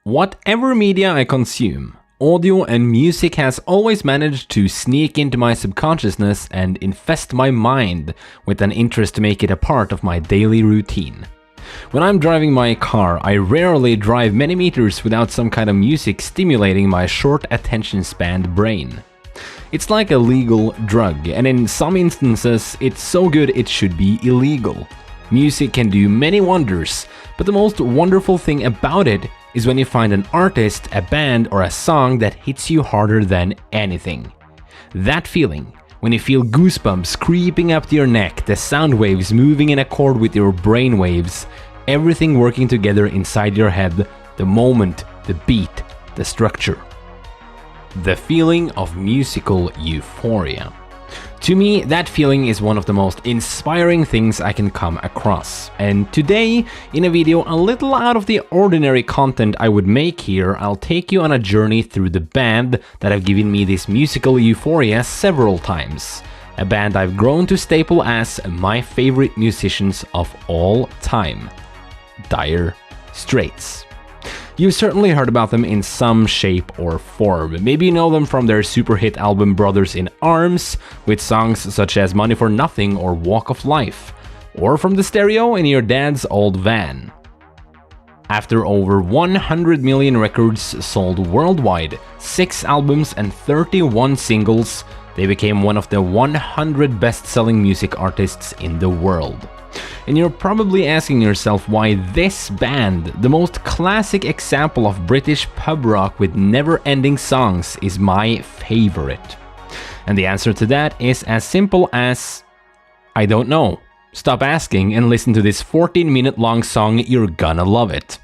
Whatever media I consume, audio and music has always managed to sneak into my subconsciousness and infest my mind with an interest to make it a part of my daily routine. When I'm driving my car, I rarely drive many meters without some kind of music stimulating my short attention span brain. It's like a legal drug, and in some instances, it's so good it should be illegal. Music can do many wonders, but the most wonderful thing about it is when you find an artist, a band, or a song that hits you harder than anything. That feeling, when you feel goosebumps creeping up to your neck, the sound waves moving in accord with your brain waves, everything working together inside your head, the moment, the beat, the structure. The feeling of musical euphoria. To me, that feeling is one of the most inspiring things I can come across. And today, in a video a little out of the ordinary content I would make here, I'll take you on a journey through the band that have given me this musical euphoria several times. A band I've grown to staple as my favorite musicians of all time. Dire Straits. You've certainly heard about them in some shape or form. Maybe you know them from their super hit album Brothers in Arms, with songs such as Money for Nothing or Walk of Life, or from the stereo in your dad's old van. After over 100 million records sold worldwide, 6 albums and 31 singles, they became one of the 100 best-selling music artists in the world. And you're probably asking yourself why this band, the most classic example of British pub rock with never-ending songs, is my favorite. And the answer to that is as simple as I don't know. Stop asking and listen to this 14-minute long song, you're gonna love it.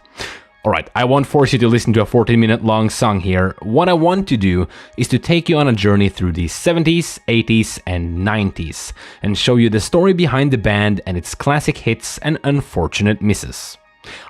Alright, I won't force you to listen to a 14-minute long song here. What I want to do is to take you on a journey through the 70s, 80s, and 90s, and show you the story behind the band and its classic hits and unfortunate misses.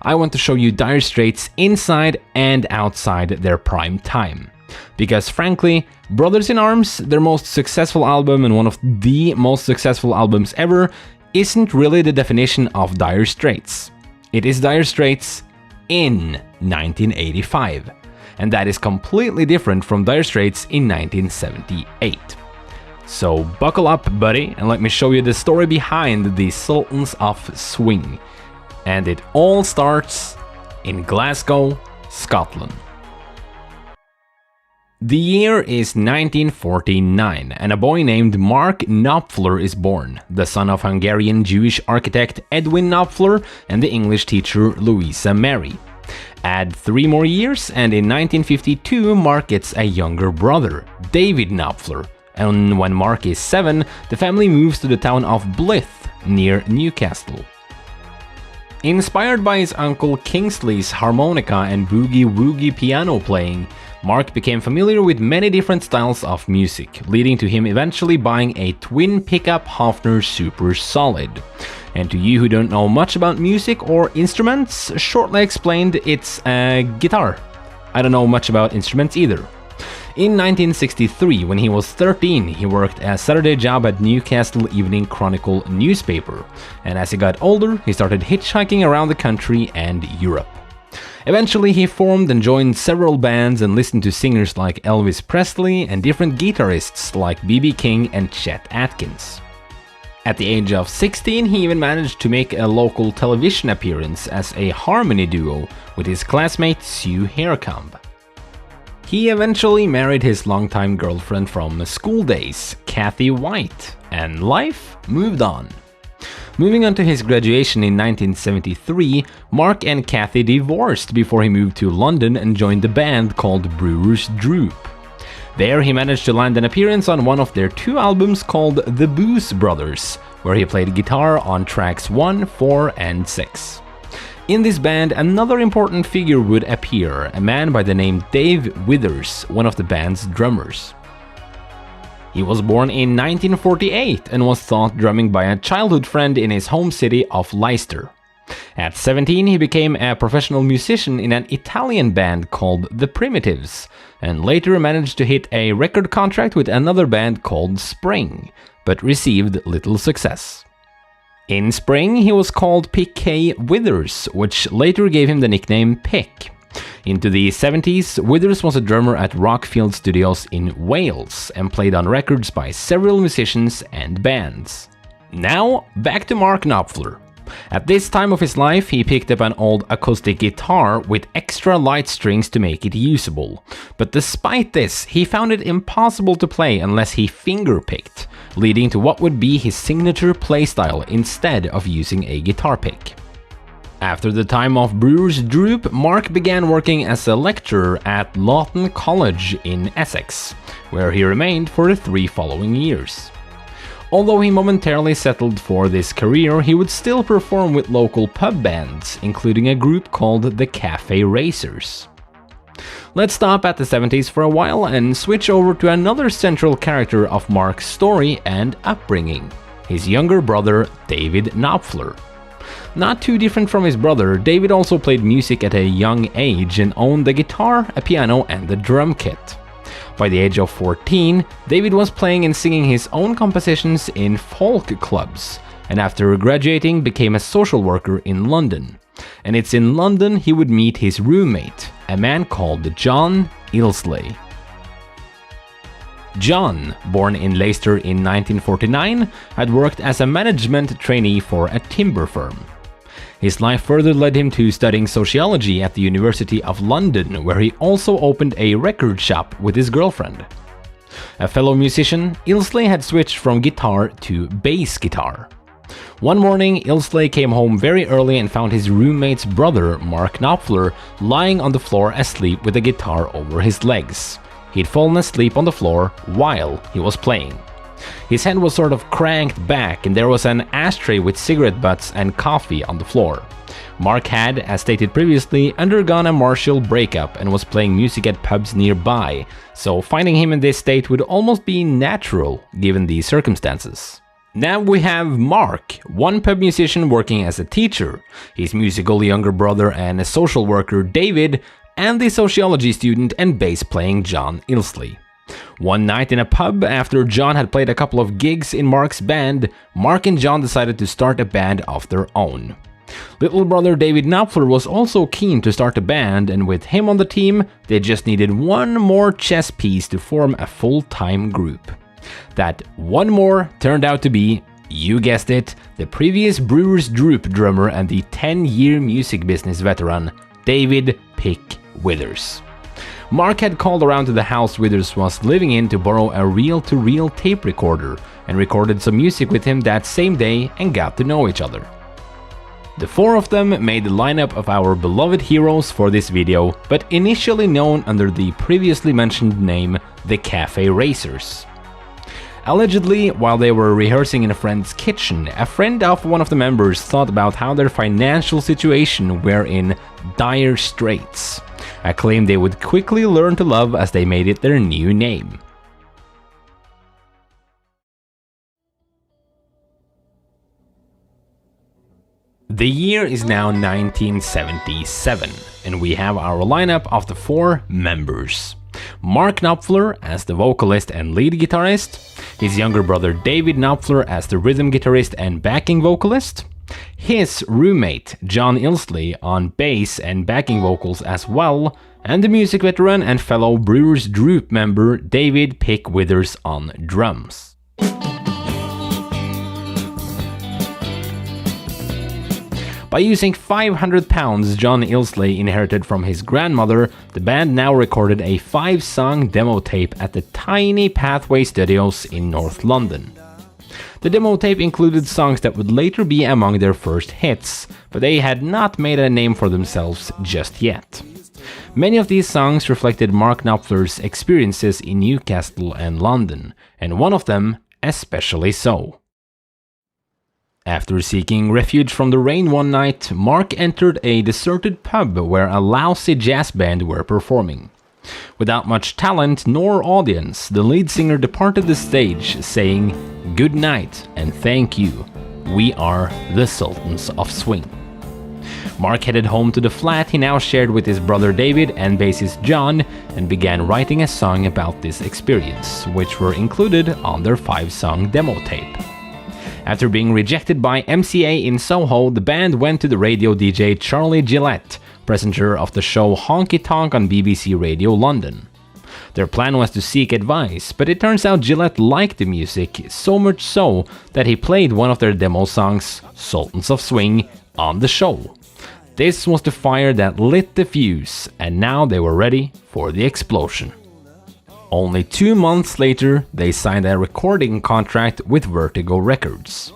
I want to show you Dire Straits inside and outside their prime time. Because frankly, Brothers in Arms, their most successful album and one of the most successful albums ever, isn't really the definition of Dire Straits. It is Dire Straits in 1985, and that is completely different from Dire Straits in 1978. So buckle up, buddy, and let me show you the story behind the Sultans of Swing. And it all starts in Glasgow, Scotland. The year is 1949, and a boy named Mark Knopfler is born, the son of Hungarian Jewish architect Edwin Knopfler and the English teacher Louisa Mary. Add 3 more years, and in 1952 Mark gets a younger brother, David Knopfler, and when Mark is 7, the family moves to the town of Blyth, near Newcastle. Inspired by his uncle Kingsley's harmonica and boogie-woogie piano playing, Mark became familiar with many different styles of music, leading to him eventually buying a twin pickup Hofner Super Solid. And to you who don't know much about music or instruments, shortly explained, it's a guitar. I don't know much about instruments either. In 1963, when he was 13, he worked a Saturday job at Newcastle Evening Chronicle newspaper, and as he got older, he started hitchhiking around the country and Europe. Eventually, he formed and joined several bands and listened to singers like Elvis Presley and different guitarists like B.B. King and Chet Atkins. At the age of 16, he even managed to make a local television appearance as a harmony duo with his classmate Sue Haircomb. He eventually married his longtime girlfriend from school days, Kathy White, and life moved on. Moving on to his graduation in 1973, Mark and Kathy divorced before he moved to London and joined the band called Brewer's Droop. There he managed to land an appearance on one of their 2 albums called The Booze Brothers, where he played guitar on tracks 1, 4, and 6. In this band, another important figure would appear, a man by the name Dave Withers, one of the band's drummers. He was born in 1948 and was taught drumming by a childhood friend in his home city of Leicester. At 17, he became a professional musician in an Italian band called The Primitives, and later managed to hit a record contract with another band called Spring, but received little success. In Spring, he was called P.K. Withers, which later gave him the nickname Pick. Into the 70s, Withers was a drummer at Rockfield Studios in Wales and played on records by several musicians and bands. Now, back to Mark Knopfler. At this time of his life, he picked up an old acoustic guitar with extra light strings to make it usable. But despite this, he found it impossible to play unless he finger-picked, leading to what would be his signature playstyle instead of using a guitar pick. After the time of Brewer's Droop, Mark began working as a lecturer at Lawton College in Essex, where he remained for the 3 following years. Although he momentarily settled for this career, he would still perform with local pub bands, including a group called the Cafe Racers. Let's stop at the 70s for a while and switch over to another central character of Mark's story and upbringing, his younger brother David Knopfler. Not too different from his brother, David also played music at a young age and owned the guitar, a piano and the drum kit. By the age of 14, David was playing and singing his own compositions in folk clubs, and after graduating became a social worker in London. And it's in London he would meet his roommate, a man called John Ilsley. John, born in Leicester in 1949, had worked as a management trainee for a timber firm. His life further led him to studying sociology at the University of London, where he also opened a record shop with his girlfriend. A fellow musician, Ilsley had switched from guitar to bass guitar. One morning, Ilsley came home very early and found his roommate's brother, Mark Knopfler, lying on the floor asleep with a guitar over his legs. He'd fallen asleep on the floor while he was playing. His head was sort of cranked back and there was an ashtray with cigarette butts and coffee on the floor. Mark had, as stated previously, undergone a martial breakup and was playing music at pubs nearby, so finding him in this state would almost be natural given the circumstances. Now we have Mark, one pub musician working as a teacher, his musical younger brother and a social worker David, and the sociology student and bass playing John Ilsley. One night in a pub, after John had played a couple of gigs in Mark's band, Mark and John decided to start a band of their own. Little brother David Knopfler was also keen to start a band, and with him on the team, they just needed one more chess piece to form a full-time group. That one more turned out to be, you guessed it, the previous Brewer's Droop drummer and the 10-year music business veteran, David "Pick" Withers. Mark had called around to the house Withers was living in to borrow a reel-to-reel tape recorder and recorded some music with him that same day and got to know each other. The 4 of them made the lineup of our beloved heroes for this video, but initially known under the previously mentioned name, the Cafe Racers. Allegedly, while they were rehearsing in a friend's kitchen, a friend of one of the members thought about how their financial situation were in dire straits, a claim they would quickly learn to love as they made it their new name. The year is now 1977, and we have our lineup of the 4 members. Mark Knopfler as the vocalist and lead guitarist, his younger brother David Knopfler as the rhythm guitarist and backing vocalist, his roommate John Ilsley on bass and backing vocals as well, and the music veteran and fellow Brewer's Droop member David "Pick" Withers on drums. By using 500 pounds John Ilsley inherited from his grandmother, the band now recorded a 5-song demo tape at the tiny Pathway Studios in North London. The demo tape included songs that would later be among their first hits, but they had not made a name for themselves just yet. Many of these songs reflected Mark Knopfler's experiences in Newcastle and London, and one of them especially so. After seeking refuge from the rain one night, Mark entered a deserted pub where a lousy jazz band were performing. Without much talent nor audience, the lead singer departed the stage saying, "Good night and thank you. We are the Sultans of Swing." Mark headed home to the flat he now shared with his brother David and bassist John and began writing a song about this experience, which were included on their 5-song demo tape. After being rejected by MCA in Soho, the band went to the radio DJ Charlie Gillette presenter of the show Honky Tonk on BBC Radio London. Their plan was to seek advice, but it turns out Gillette liked the music, so much so that he played one of their demo songs, Sultans of Swing, on the show. This was the fire that lit the fuse, and now they were ready for the explosion. Only 2 months later, they signed a recording contract with Vertigo Records.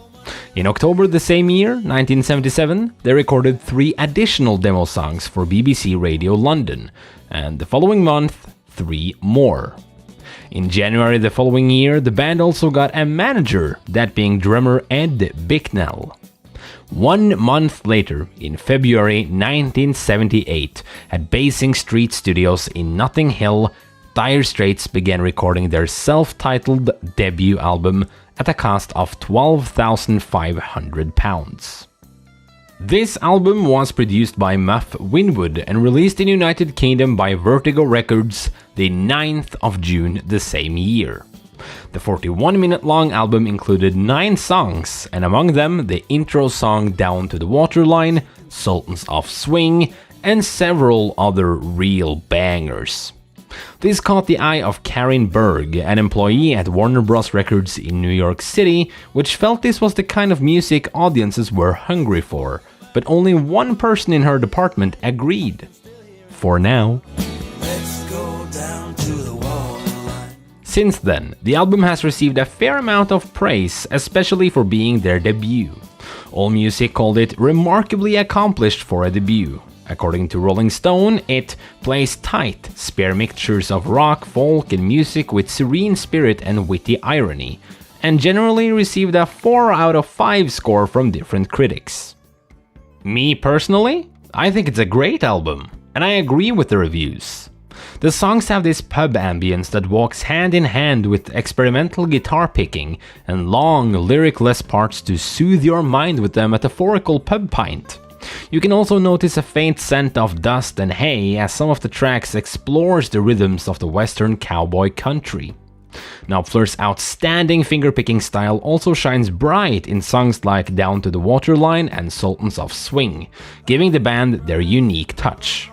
In October the same year, 1977, they recorded 3 additional demo songs for BBC Radio London, and the following month, 3 more. In January the following year, the band also got a manager, that being drummer Ed Bicknell. 1 month later, in February 1978, at Basing Street Studios in Notting Hill, Dire Straits began recording their self-titled debut album at a cost of £12,500. This album was produced by Muff Winwood and released in United Kingdom by Vertigo Records the 9th of June the same year. The 41-minute long album included 9 songs, and among them the intro song Down to the Waterline, Sultans of Swing, and several other real bangers. This caught the eye of Karen Berg, an employee at Warner Bros. Records in New York City, which felt this was the kind of music audiences were hungry for, but only one person in her department agreed. For now. Let's go down to the waterline. Since then, the album has received a fair amount of praise, especially for being their debut. AllMusic called it remarkably accomplished for a debut. According to Rolling Stone, it plays tight, spare mixtures of rock, folk, and music with serene spirit and witty irony, and generally received a 4 out of 5 score from different critics. Me personally, I think it's a great album, and I agree with the reviews. The songs have this pub ambience that walks hand in hand with experimental guitar picking and long, lyricless parts to soothe your mind with a metaphorical pub pint. You can also notice a faint scent of dust and hay as some of the tracks explores the rhythms of the western cowboy country. Knopfler's outstanding fingerpicking style also shines bright in songs like Down to the Waterline and Sultans of Swing, giving the band their unique touch.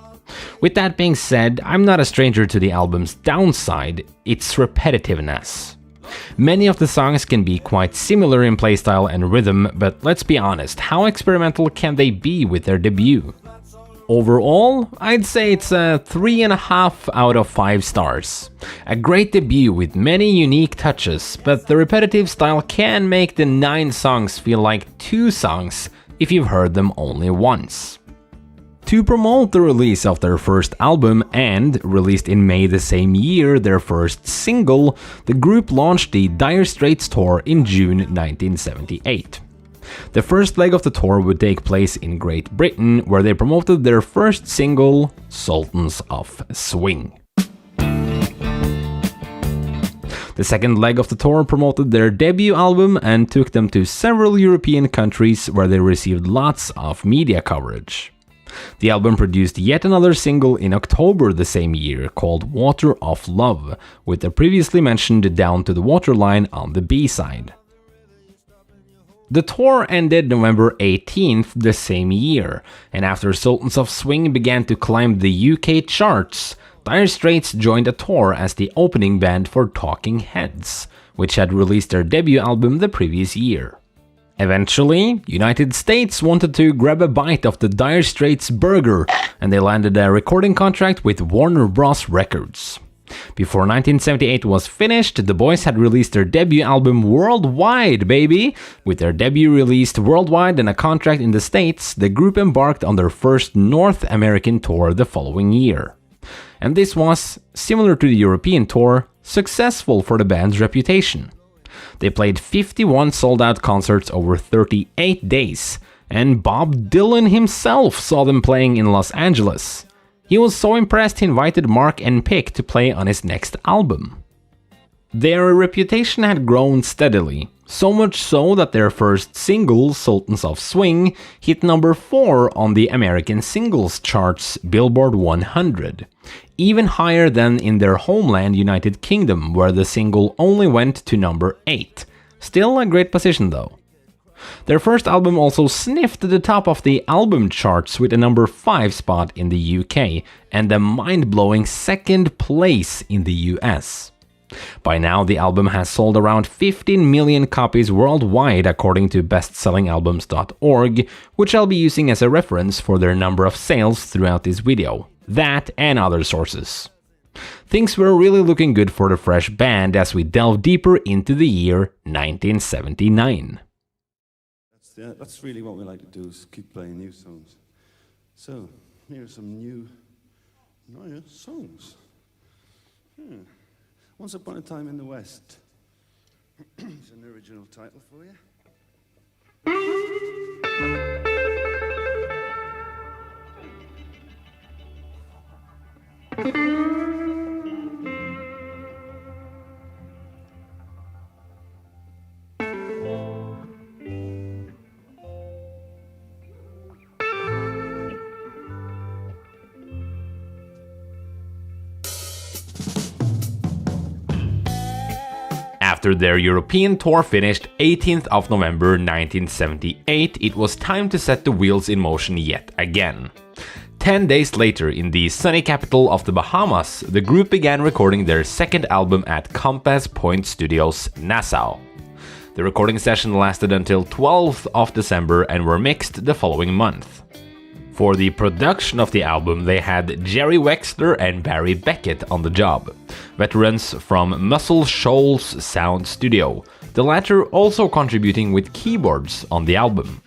With that being said, I'm not a stranger to the album's downside, its repetitiveness. Many of the songs can be quite similar in playstyle and rhythm, but let's be honest, how experimental can they be with their debut? Overall, I'd say it's a 3.5 out of 5 stars. A great debut with many unique touches, but the repetitive style can make the 9 songs feel like 2 songs if you've heard them only once. To promote the release of their first album and, released in May the same year, their first single, the group launched the Dire Straits tour in June 1978. The first leg of the tour would take place in Great Britain, where they promoted their first single, Sultans of Swing. The second leg of the tour promoted their debut album and took them to several European countries where they received lots of media coverage. The album produced yet another single in October the same year called Water of Love, with the previously mentioned Down to the Waterline on the B-side. The tour ended November 18th the same year, and after Sultans of Swing began to climb the UK charts, Dire Straits joined a tour as the opening band for Talking Heads, which had released their debut album the previous year. Eventually, United States wanted to grab a bite of the Dire Straits burger, and they landed a recording contract with Warner Bros. Records. Before 1978 was finished, the boys had released their debut album worldwide, baby! With their debut released worldwide and a contract in the States, the group embarked on their first North American tour the following year. And this was, similar to the European tour, successful for the band's reputation. They played 51 sold-out concerts over 38 days, and Bob Dylan himself saw them playing in Los Angeles. He was so impressed he invited Mark and Pick to play on his next album. Their reputation had grown steadily, so much so that their first single, Sultans of Swing, hit number 4 on the American Singles Charts Billboard 100, even higher than in their homeland United Kingdom, where the single only went to number 8. Still a great position though. Their first album also sniffed the top of the album charts with a number 5 spot in the UK and a mind-blowing second place in the US. By now, the album has sold around 15 million copies worldwide according to bestsellingalbums.org, which I'll be using as a reference for their number of sales throughout this video. That and other sources. Things were really looking good for the fresh band as we delve deeper into the year 1979. That's really what we like to do, is keep playing new songs. So, here are some new songs. Once Upon a Time in the West. It's an original title for you. After their European tour finished 18th of November 1978, it was time to set the wheels in motion yet again. 10 days later, in the sunny capital of the Bahamas, the group began recording their second album at Compass Point Studios, Nassau. The recording session lasted until 12th of December and were mixed the following month. For the production of the album, they had Jerry Wexler and Barry Beckett on the job, veterans from Muscle Shoals Sound Studio, the latter also contributing with keyboards on the album.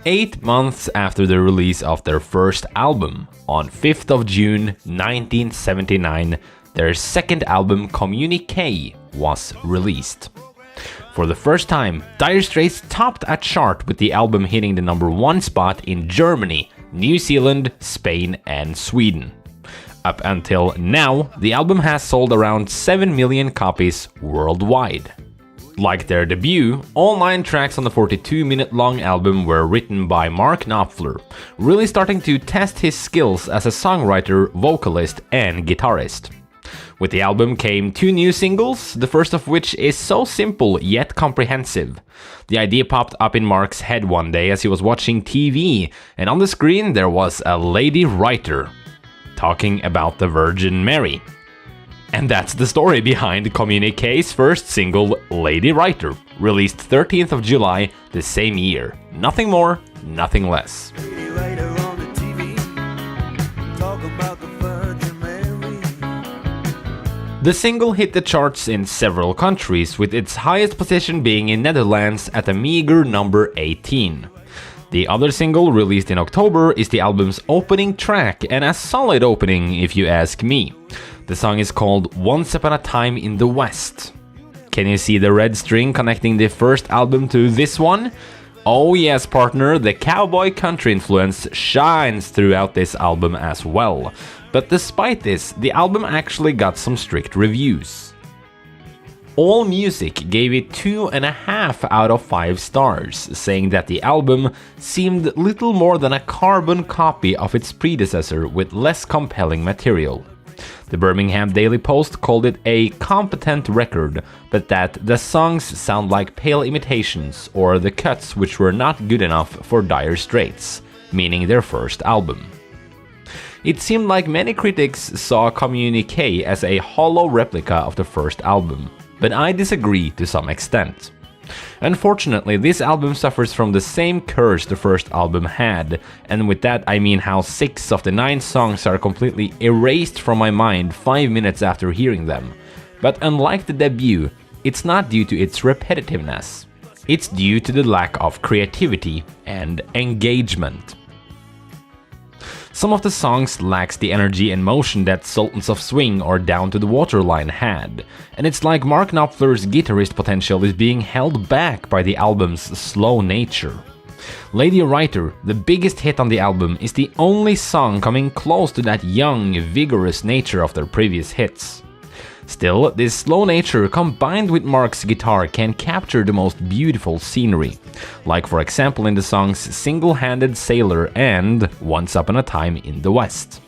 8 months after the release of their first album, on 5th of June 1979, their second album, Communique, was released. For the first time, Dire Straits topped a chart with the album hitting the number 1 spot in Germany, New Zealand, Spain, and Sweden. Up until now, the album has sold around 7 million copies worldwide. Like their debut, all 9 tracks on the 42-minute-long album were written by Mark Knopfler, really starting to test his skills as a songwriter, vocalist, and guitarist. With the album came 2 new singles, the first of which is so simple yet comprehensive. The idea popped up in Mark's head one day as he was watching TV, and on the screen there was a lady writer talking about the Virgin Mary. And that's the story behind Communique's first single, Lady Writer, released 13th of July the same year. Nothing more, nothing less. The single hit the charts in several countries, with its highest position being in Netherlands at a meager number 18. The other single, released in October, is the album's opening track, and a solid opening if you ask me. The song is called Once Upon a Time in the West. Can you see the red string connecting the first album to this one? Oh yes, partner, the cowboy country influence shines throughout this album as well. But despite this, the album actually got some strict reviews. AllMusic gave it 2.5 out of 5 stars, saying that the album seemed little more than a carbon copy of its predecessor with less compelling material. The Birmingham Daily Post called it a competent record, but that the songs sound like pale imitations or the cuts which were not good enough for Dire Straits, meaning their first album. It seemed like many critics saw Communique as a hollow replica of the first album, but I disagree to some extent. Unfortunately, this album suffers from the same curse the first album had, and with that I mean how 6 of the 9 songs are completely erased from my mind 5 minutes after hearing them. But unlike the debut, it's not due to its repetitiveness. It's due to the lack of creativity and engagement. Some of the songs lacks the energy and motion that Sultans of Swing or Down to the Waterline had, and it's like Mark Knopfler's guitarist potential is being held back by the album's slow nature. Lady Writer, the biggest hit on the album, is the only song coming close to that young, vigorous nature of their previous hits. Still, this slow nature combined with Mark's guitar can capture the most beautiful scenery, like for example in the songs Single-Handed Sailor and Once Upon a Time in the West.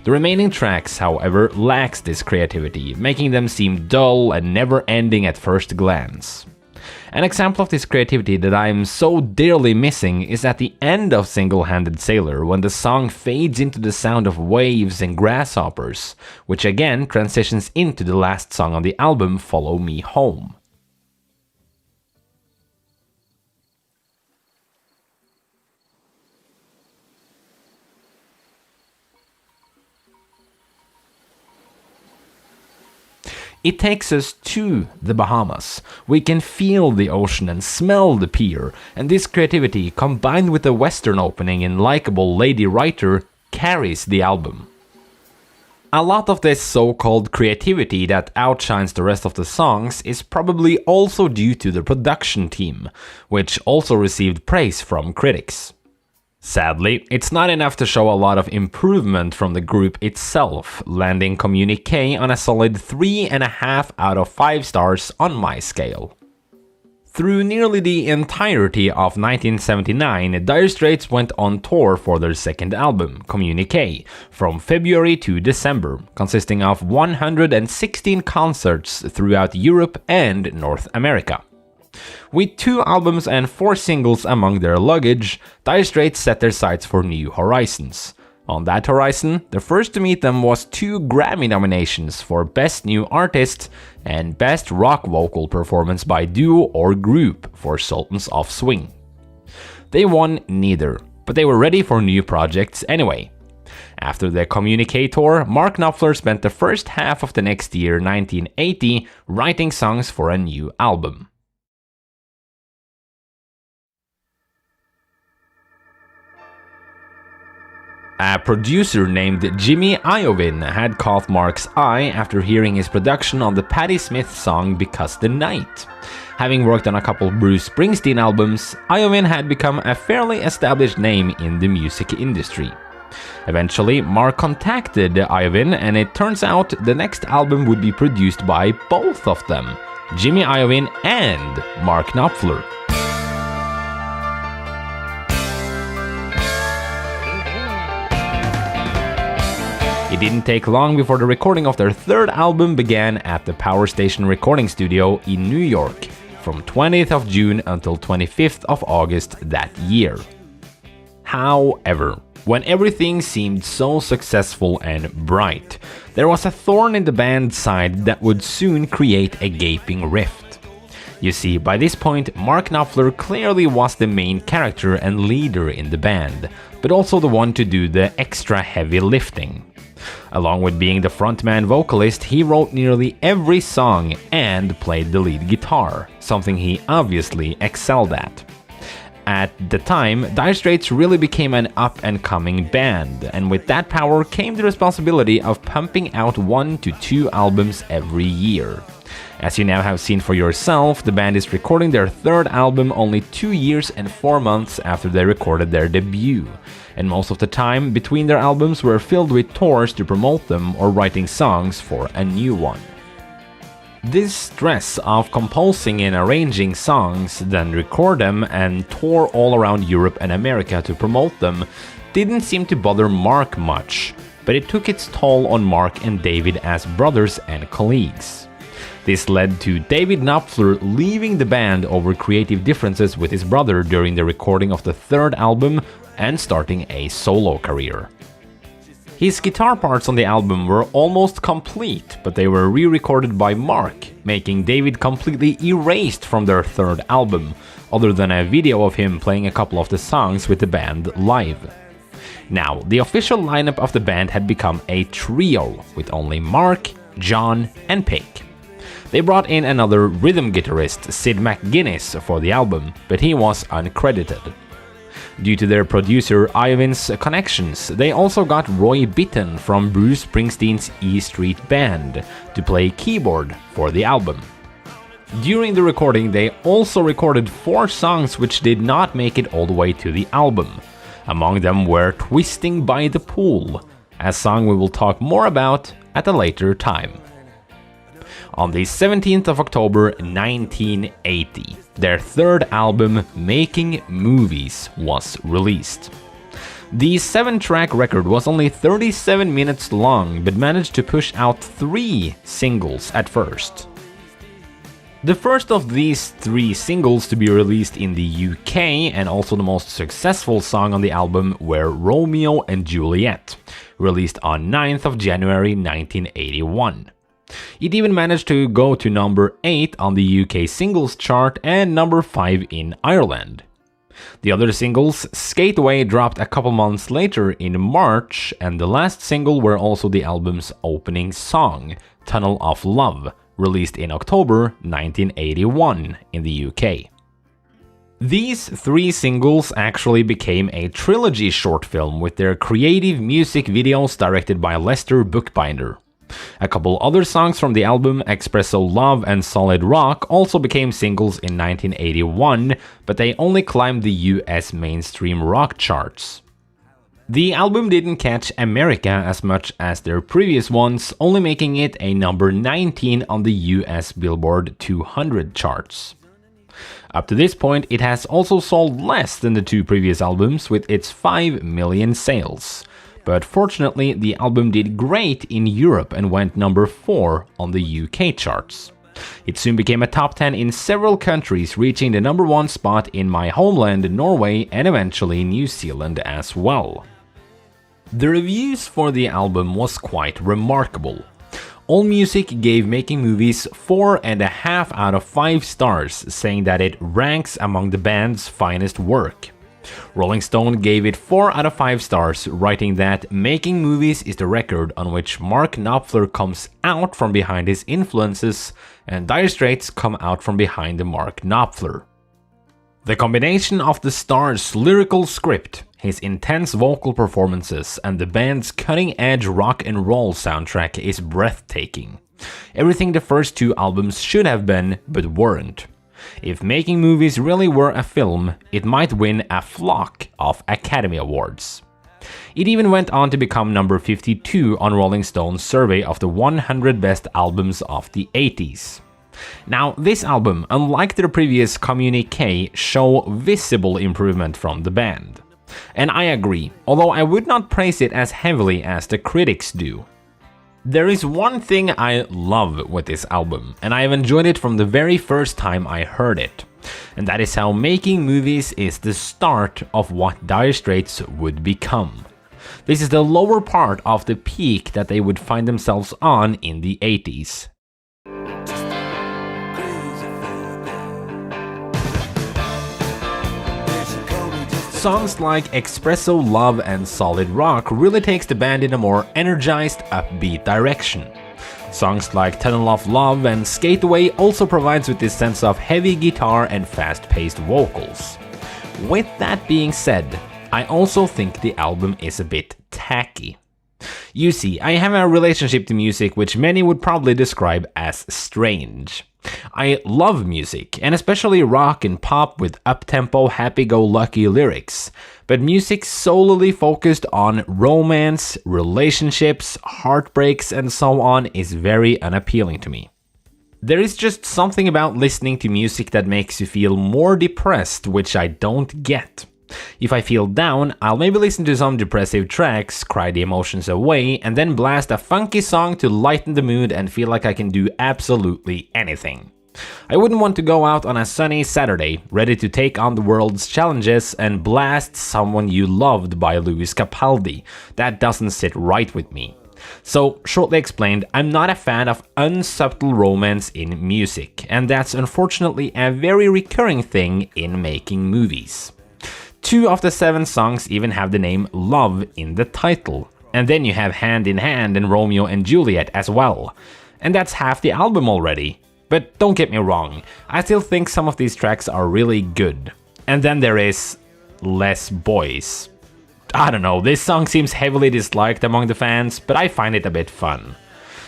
The remaining tracks, however, lacks this creativity, making them seem dull and never ending at first glance. An example of this creativity that I'm so dearly missing is at the end of Single-Handed Sailor, when the song fades into the sound of waves and grasshoppers, which again transitions into the last song on the album, Follow Me Home. It takes us to the Bahamas. We can feel the ocean and smell the pier, and this creativity, combined with the western opening and likable lady writer, carries the album. A lot of this so-called creativity that outshines the rest of the songs is probably also due to the production team, which also received praise from critics. Sadly, it's not enough to show a lot of improvement from the group itself, landing Communique on a solid 3.5 out of 5 stars on my scale. Through nearly the entirety of 1979, Dire Straits went on tour for their second album, Communique, from February to December, consisting of 116 concerts throughout Europe and North America. With 2 albums and 4 singles among their luggage, Dire Straits set their sights for new horizons. On that horizon, the first to meet them was 2 Grammy nominations for Best New Artist and Best Rock Vocal Performance by Duo or Group for Sultans of Swing. They won neither, but they were ready for new projects anyway. After the Communique tour, Mark Knopfler spent the first half of the next year, 1980, writing songs for a new album. A producer named Jimmy Iovine had caught Mark's eye after hearing his production on the Patti Smith song Because the Night. Having worked on a couple Bruce Springsteen albums, Iovine had become a fairly established name in the music industry. Eventually, Mark contacted Iovine, and it turns out the next album would be produced by both of them, Jimmy Iovine and Mark Knopfler. It didn't take long before the recording of their third album began at the Power Station recording studio in New York, from 20th of June until 25th of August that year. However, when everything seemed so successful and bright, there was a thorn in the band's side that would soon create a gaping rift. You see, by this point, Mark Knopfler clearly was the main character and leader in the band, but also the one to do the extra heavy lifting. Along with being the frontman vocalist, he wrote nearly every song and played the lead guitar, something he obviously excelled at. At the time, Dire Straits really became an up-and-coming band, and with that power came the responsibility of pumping out 1 to 2 albums every year. As you now have seen for yourself, the band is recording their third album only 2 years and 4 months after they recorded their debut, and most of the time between their albums were filled with tours to promote them or writing songs for a new one. This stress of composing and arranging songs, then record them and tour all around Europe and America to promote them didn't seem to bother Mark much, but it took its toll on Mark and David as brothers and colleagues. This led to David Knopfler leaving the band over creative differences with his brother during the recording of the third album and starting a solo career. His guitar parts on the album were almost complete, but they were re-recorded by Mark, making David completely erased from their third album, other than a video of him playing a couple of the songs with the band live. Now, the official lineup of the band had become a trio, with only Mark, John, and Pick. They brought in another rhythm guitarist, Sid McGuinness, for the album, but he was uncredited. Due to their producer Iovine's connections, they also got Roy Bittan from Bruce Springsteen's E Street Band to play keyboard for the album. During the recording, they also recorded 4 songs which did not make it all the way to the album. Among them were Twisting by the Pool, a song we will talk more about at a later time. On the 17th of October 1980, their third album, Making Movies, was released. The 7-track record was only 37 minutes long, but managed to push out 3 singles at first. The first of these 3 singles to be released in the UK, and also the most successful song on the album, were Romeo and Juliet, released on 9th of January 1981. It even managed to go to number 8 on the UK singles chart and number 5 in Ireland. The other singles, Skate Away, dropped a couple months later in March, and the last single were also the album's opening song, Tunnel of Love, released in October 1981 in the UK. These 3 singles actually became a trilogy short film with their creative music videos directed by Lester Bookbinder. A couple other songs from the album, Espresso Love and Solid Rock, also became singles in 1981, but they only climbed the US mainstream rock charts. The album didn't catch America as much as their previous ones, only making it a number 19 on the US Billboard 200 charts. Up to this point, it has also sold less than the 2 previous albums, with its 5 million sales. But fortunately, the album did great in Europe and went number 4 on the UK charts. It soon became a top 10 in several countries, reaching the number 1 spot in my homeland, Norway, and eventually New Zealand as well. The reviews for the album was quite remarkable. AllMusic gave Making Movies 4.5 out of 5 stars, saying that it ranks among the band's finest work. Rolling Stone gave it 4 out of 5 stars, writing that Making Movies is the record on which Mark Knopfler comes out from behind his influences and Dire Straits come out from behind the Mark Knopfler. The combination of the star's lyrical script, his intense vocal performances, and the band's cutting-edge rock and roll soundtrack is breathtaking. Everything the first 2 albums should have been, but weren't. If Making Movies really were a film, it might win a flock of Academy Awards. It even went on to become number 52 on Rolling Stone's survey of the 100 best albums of the 80s. Now, this album, unlike their previous communique, show visible improvement from the band. And I agree, although I would not praise it as heavily as the critics do. There is one thing I love with this album, and I have enjoyed it from the very first time I heard it. And that is how Making Movies is the start of what Dire Straits would become. This is the lower part of the peak that they would find themselves on in the 80s. Songs like Espresso Love and Solid Rock really takes the band in a more energized, upbeat direction. Songs like Tunnel of Love and Skate Away also provides with this sense of heavy guitar and fast-paced vocals. With that being said, I also think the album is a bit tacky. You see, I have a relationship to music which many would probably describe as strange. I love music, and especially rock and pop with up-tempo, happy-go-lucky lyrics, but music solely focused on romance, relationships, heartbreaks, and so on is very unappealing to me. There is just something about listening to music that makes you feel more depressed, which I don't get. If I feel down, I'll maybe listen to some depressive tracks, cry the emotions away, and then blast a funky song to lighten the mood and feel like I can do absolutely anything. I wouldn't want to go out on a sunny Saturday, ready to take on the world's challenges, and blast Someone You Loved by Louis Capaldi. That doesn't sit right with me. So, shortly explained, I'm not a fan of unsubtle romance in music, and that's unfortunately a very recurring thing in Making Movies. 2 of the 7 songs even have the name Love in the title. And then you have Hand in Hand and Romeo and Juliet as well. And that's half the album already. But don't get me wrong, I still think some of these tracks are really good. And then there is Less Boys. I don't know, this song seems heavily disliked among the fans, but I find it a bit fun.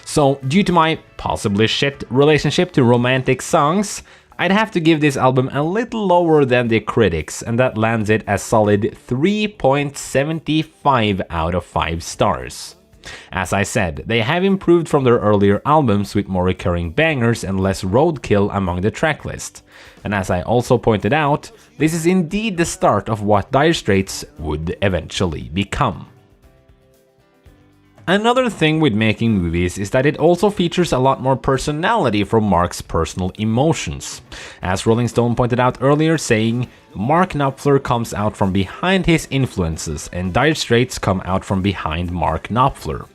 So, due to my possibly shit relationship to romantic songs, I'd have to give this album a little lower than the critics, and that lands it a solid 3.75 out of 5 stars. As I said, they have improved from their earlier albums with more recurring bangers and less roadkill among the tracklist. And as I also pointed out, this is indeed the start of what Dire Straits would eventually become. Another thing with making movies is that it also features a lot more personality from Mark's personal emotions. As Rolling Stone pointed out earlier, saying, Mark Knopfler comes out from behind his influences and Dire Straits come out from behind Mark Knopfler.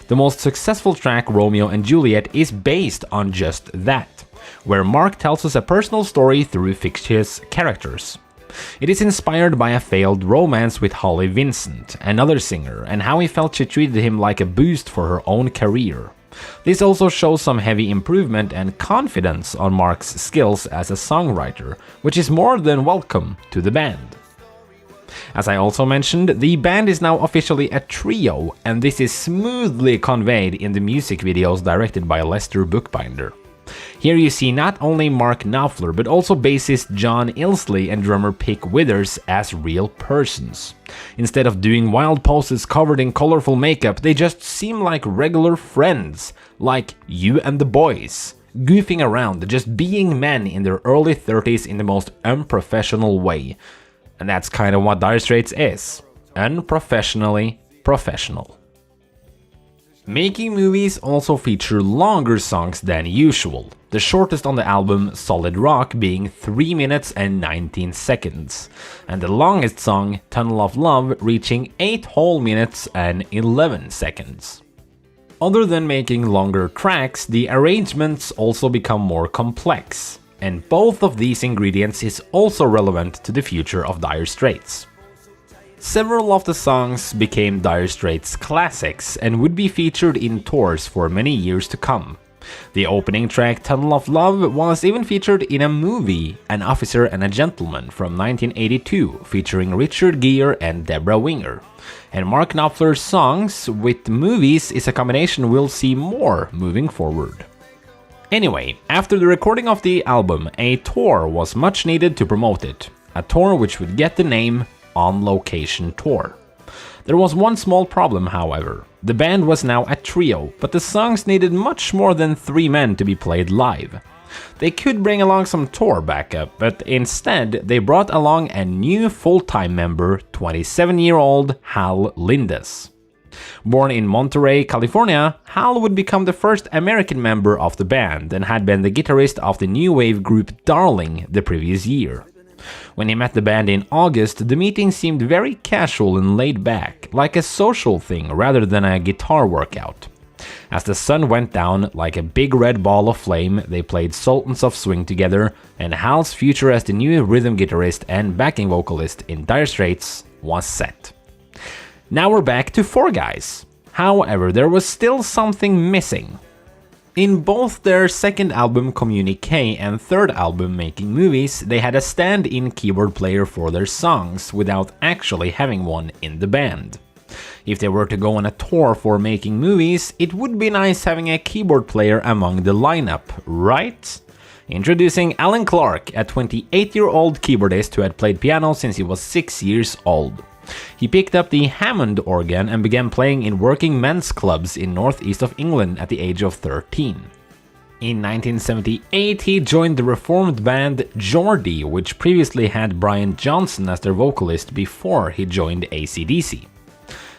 The most successful track, Romeo and Juliet, is based on just that, where Mark tells us a personal story through fictitious characters. It is inspired by a failed romance with Holly Vincent, another singer, and how he felt she treated him like a boost for her own career. This also shows some heavy improvement and confidence on Mark's skills as a songwriter, which is more than welcome to the band. As I also mentioned, the band is now officially a trio, and this is smoothly conveyed in the music videos directed by Lester Bookbinder. Here you see not only Mark Knopfler, but also bassist John Ilsley and drummer Pick Withers as real persons. Instead of doing wild poses covered in colorful makeup, they just seem like regular friends, like you and the boys, goofing around, just being men in their early 30s in the most unprofessional way. And that's kind of what Dire Straits is, unprofessionally professional. Making movies also feature longer songs than usual, the shortest on the album, Solid Rock, being 3 minutes and 19 seconds, and the longest song, Tunnel of Love, reaching 8 whole minutes and 11 seconds. Other than making longer tracks, the arrangements also become more complex, and both of these ingredients is also relevant to the future of Dire Straits. Several of the songs became Dire Straits classics and would be featured in tours for many years to come. The opening track, Tunnel of Love, was even featured in a movie, An Officer and a Gentleman, from 1982, featuring Richard Gere and Deborah Winger. And Mark Knopfler's songs with movies is a combination we'll see more moving forward. Anyway, after the recording of the album, a tour was much needed to promote it. A tour which would get the name On Location Tour. There was one small problem, however. The band was now a trio, but the songs needed much more than 3 men to be played live. They could bring along some tour backup, but instead they brought along a new full-time member, 27-year-old Hal Lindes. Born in Monterey, California, Hal would become the first American member of the band and had been the guitarist of the new wave group Darling the previous year. When he met the band in August, the meeting seemed very casual and laid back, like a social thing rather than a guitar workout. As the sun went down like a big red ball of flame, they played Sultans of Swing together, and Hal's future as the new rhythm guitarist and backing vocalist in Dire Straits was set. Now we're back to 4 guys. However, there was still something missing. In both their second album Communique and third album Making Movies, they had a stand-in keyboard player for their songs without actually having one in the band. If they were to go on a tour for Making Movies, it would be nice having a keyboard player among the lineup, right? Introducing Alan Clark, a 28-year-old keyboardist who had played piano since he was 6 years old. He picked up the Hammond organ and began playing in working men's clubs in northeast of England at the age of 13. In 1978, he joined the reformed band Geordie, which previously had Brian Johnson as their vocalist before he joined AC/DC.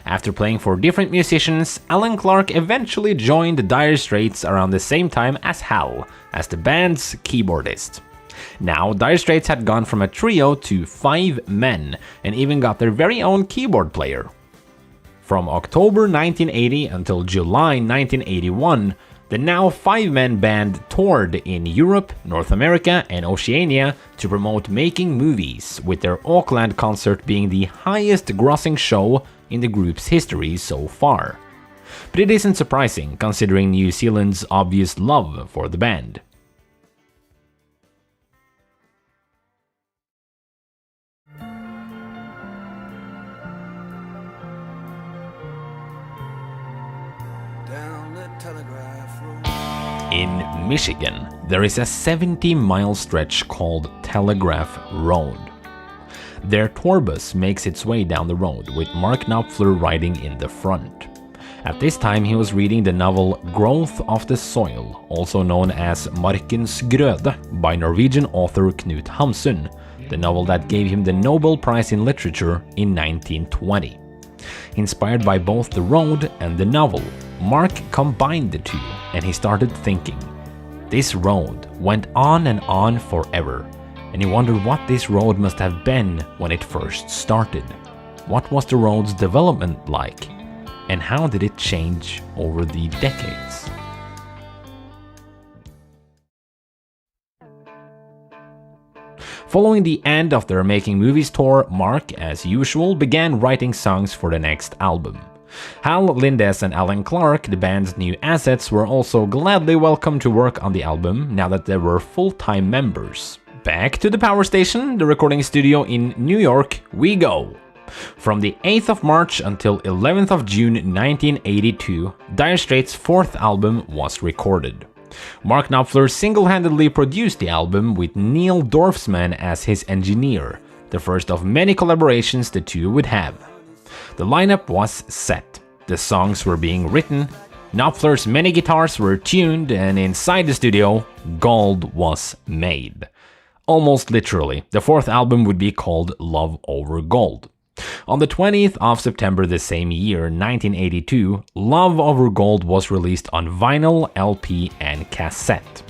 After playing for different musicians, Alan Clark eventually joined Dire Straits around the same time as Hal, as the band's keyboardist. Now, Dire Straits had gone from a trio to 5 men, and even got their very own keyboard player. From October 1980 until July 1981, the now 5-man band toured in Europe, North America, and Oceania to promote Making Movies, with their Auckland concert being the highest grossing show in the group's history so far. But it isn't surprising, considering New Zealand's obvious love for the band. In Michigan, there is a 70-mile stretch called Telegraph Road. Their tour bus makes its way down the road, with Mark Knopfler riding in the front. At this time, he was reading the novel Growth of the Soil, also known as Markens grøde, by Norwegian author Knut Hamsun, the novel that gave him the Nobel Prize in Literature in 1920. Inspired by both the road and the novel, Mark combined the two, and he started thinking. This road went on and on forever, and he wondered what this road must have been when it first started. What was the road's development like, and how did it change over the decades? Following the end of their Making Movies tour, Mark, as usual, began writing songs for the next album. Hal Lindes and Alan Clark, the band's new assets, were also gladly welcomed to work on the album now that they were full-time members. Back to the power station, the recording studio in New York, we go! From the 8th of March until 11th of June 1982, Dire Straits' fourth album was recorded. Mark Knopfler single-handedly produced the album with Neil Dorfsman as his engineer, the first of many collaborations the two would have. The lineup was set, the songs were being written, Knopfler's many guitars were tuned, and inside the studio, gold was made. Almost literally, the fourth album would be called Love Over Gold. On the 20th of September the same year, 1982, Love Over Gold was released on vinyl, LP, and cassette.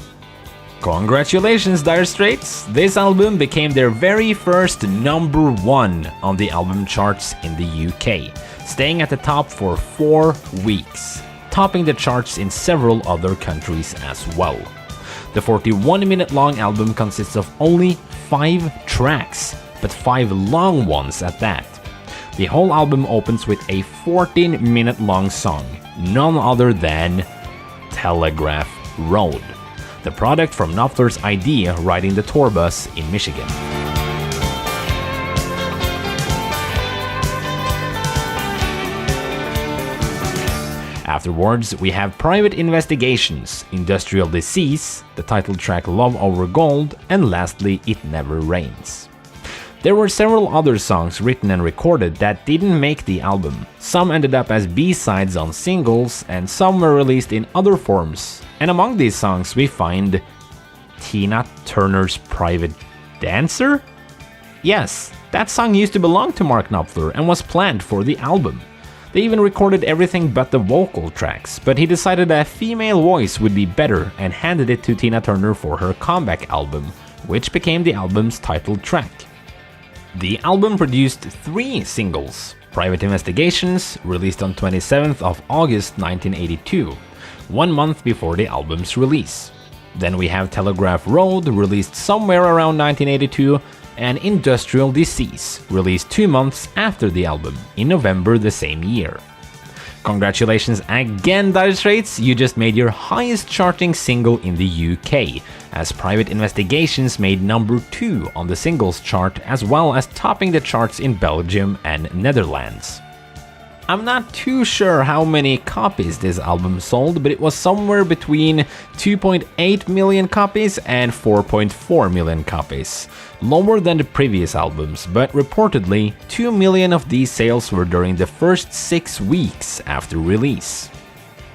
Congratulations, Dire Straits! This album became their very first number one on the album charts in the UK, staying at the top for 4 weeks, topping the charts in several other countries as well. The 41-minute long album consists of only 5 tracks, but 5 long ones at that. The whole album opens with a 14-minute long song, none other than Telegraph Road, the product from Knopfler's idea riding the tour bus in Michigan. Afterwards, we have Private Investigations, Industrial Disease, the title track Love Over Gold, and lastly, It Never Rains. There were several other songs written and recorded that didn't make the album. Some ended up as B-sides on singles, and some were released in other forms. And among these songs we find Tina Turner's Private Dancer? Yes, that song used to belong to Mark Knopfler and was planned for the album. They even recorded everything but the vocal tracks, but he decided a female voice would be better and handed it to Tina Turner for her comeback album, which became the album's title track. The album produced 3 singles: Private Investigations, released on 27th of August 1982, 1 month before the album's release. Then we have Telegraph Road, released somewhere around 1982, and Industrial Disease, released 2 months after the album, in November the same year. Congratulations again, Dire Straits, you just made your highest charting single in the UK, as Private Investigations made number 2 on the singles chart, as well as topping the charts in Belgium and Netherlands. I'm not too sure how many copies this album sold, but it was somewhere between 2.8 million copies and 4.4 million copies. Lower than the previous albums, but reportedly 2 million of these sales were during the first 6 weeks after release.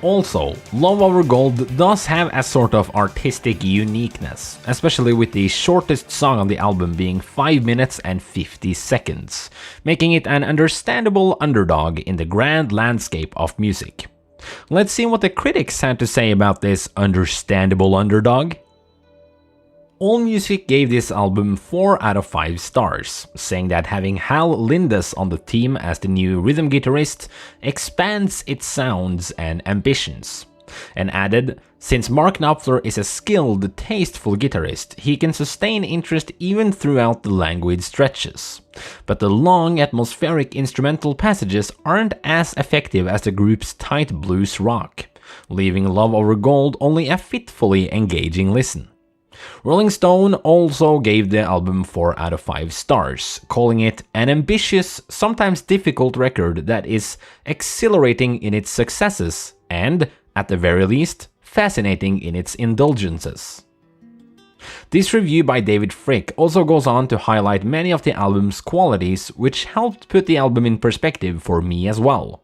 Also, Love Over Gold does have a sort of artistic uniqueness, especially with the shortest song on the album being 5 minutes and 50 seconds, making it an understandable underdog in the grand landscape of music. Let's see what the critics had to say about this understandable underdog. AllMusic gave this album 4 out of 5 stars, saying that having Hal Lindes on the team as the new rhythm guitarist expands its sounds and ambitions. And added, since Mark Knopfler is a skilled, tasteful guitarist, he can sustain interest even throughout the languid stretches. But the long, atmospheric instrumental passages aren't as effective as the group's tight blues rock, leaving Love Over Gold only a fitfully engaging listen. Rolling Stone also gave the album 4 out of 5 stars, calling it an ambitious, sometimes difficult record that is exhilarating in its successes and, at the very least, fascinating in its indulgences. This review by David Frick also goes on to highlight many of the album's qualities, which helped put the album in perspective for me as well.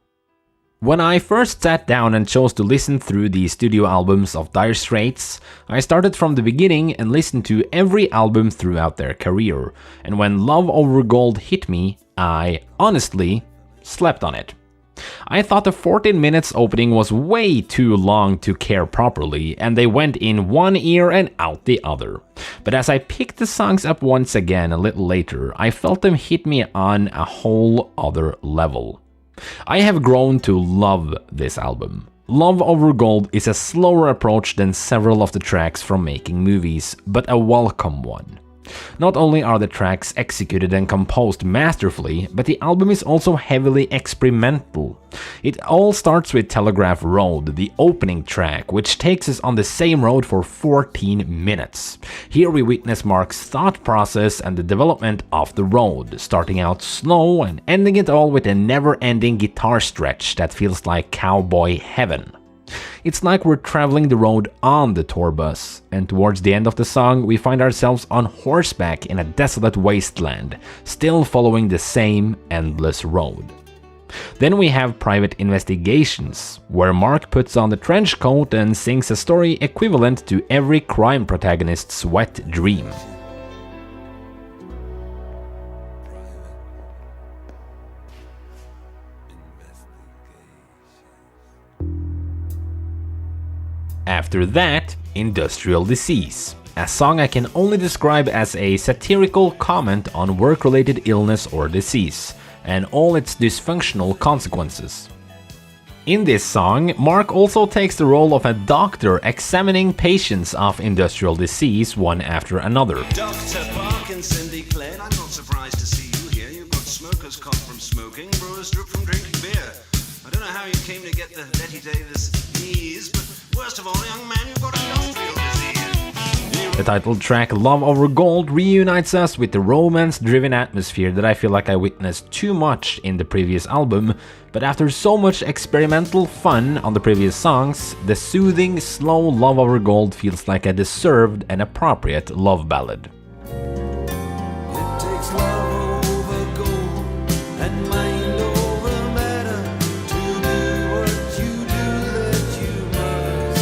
When I first sat down and chose to listen through the studio albums of Dire Straits, I started from the beginning and listened to every album throughout their career, and when Love Over Gold hit me, I honestly slept on it. I thought the 14 minutes opening was way too long to care properly, and they went in one ear and out the other. But as I picked the songs up once again a little later, I felt them hit me on a whole other level. I have grown to love this album. Love Over Gold is a slower approach than several of the tracks from Making Movies, but a welcome one. Not only are the tracks executed and composed masterfully, but the album is also heavily experimental. It all starts with Telegraph Road, the opening track, which takes us on the same road for 14 minutes. Here we witness Mark's thought process and the development of the road, starting out slow and ending it all with a never-ending guitar stretch that feels like cowboy heaven. It's like we're traveling the road on the tour bus, and towards the end of the song we find ourselves on horseback in a desolate wasteland, still following the same endless road. Then we have Private Investigations, where Mark puts on the trench coat and sings a story equivalent to every crime protagonist's wet dream. After that, Industrial Disease, a song I can only describe as a satirical comment on work-related illness or disease, and all its dysfunctional consequences. In this song, Mark also takes the role of a doctor examining patients of industrial disease one after another. Dr. Parkinson declared, I'm not surprised to see you here. You've got smoker's cough from smoking, brewer's drip from drinking beer. I don't know how you came to get the Betty Davis knees, but worst of all, young man, you've got industrial disease. The title track Love Over Gold reunites us with the romance-driven atmosphere that I feel like I witnessed too much in the previous album, but after so much experimental fun on the previous songs, the soothing, slow Love Over Gold feels like a deserved and appropriate love ballad. It takes love over gold and mind over matter to do what you do that you must.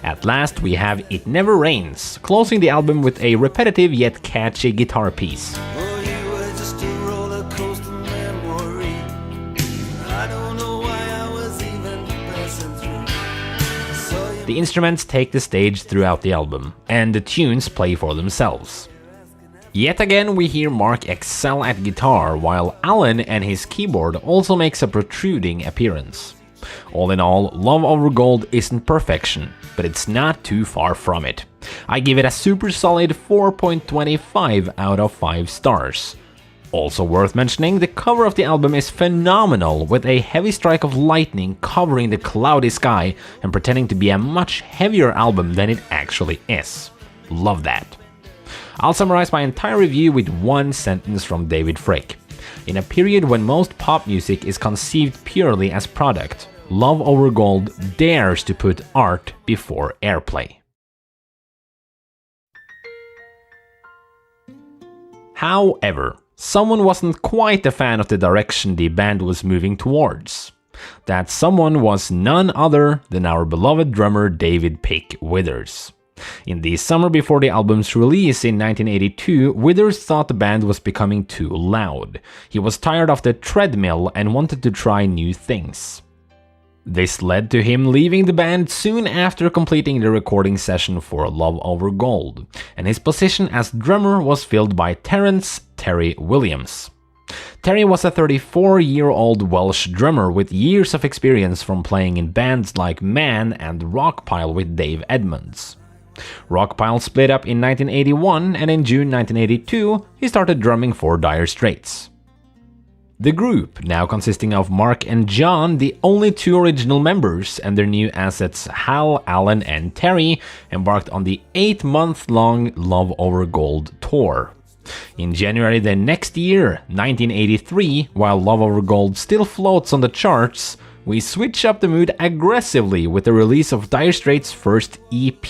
At last, we have It Never Rains, closing the album with a repetitive yet catchy guitar piece. Oh, you were just a roller coaster memory. I don't know why I was even passing through. So you The instruments take the stage throughout the album, and the tunes play for themselves. Yet again, we hear Mark excel at guitar, while Alan and his keyboard also makes a protruding appearance. All in all, Love Over Gold isn't perfection, but it's not too far from it. I give it a super solid 4.25 out of 5 stars. Also worth mentioning, the cover of the album is phenomenal, with a heavy strike of lightning covering the cloudy sky and pretending to be a much heavier album than it actually is. Love that. I'll summarize my entire review with one sentence from David Fricke. In a period when most pop music is conceived purely as product, Love Over Gold dares to put art before airplay. However, someone wasn't quite a fan of the direction the band was moving towards. That someone was none other than our beloved drummer David "Pick" Withers. In the summer before the album's release in 1982, Withers thought the band was becoming too loud. He was tired of the treadmill and wanted to try new things. This led to him leaving the band soon after completing the recording session for Love Over Gold, and his position as drummer was filled by Terry Williams. Terry was a 34-year-old Welsh drummer with years of experience from playing in bands like Man and Rockpile with Dave Edmunds. Rockpile split up in 1981, and in June 1982, he started drumming for Dire Straits. The group, now consisting of Mark and John, the only 2 original members, and their new assets Hal, Alan, and Terry, embarked on the 8-month-long Love Over Gold tour. In January the next year, 1983, while Love Over Gold still floats on the charts, we switch up the mood aggressively with the release of Dire Straits' first EP,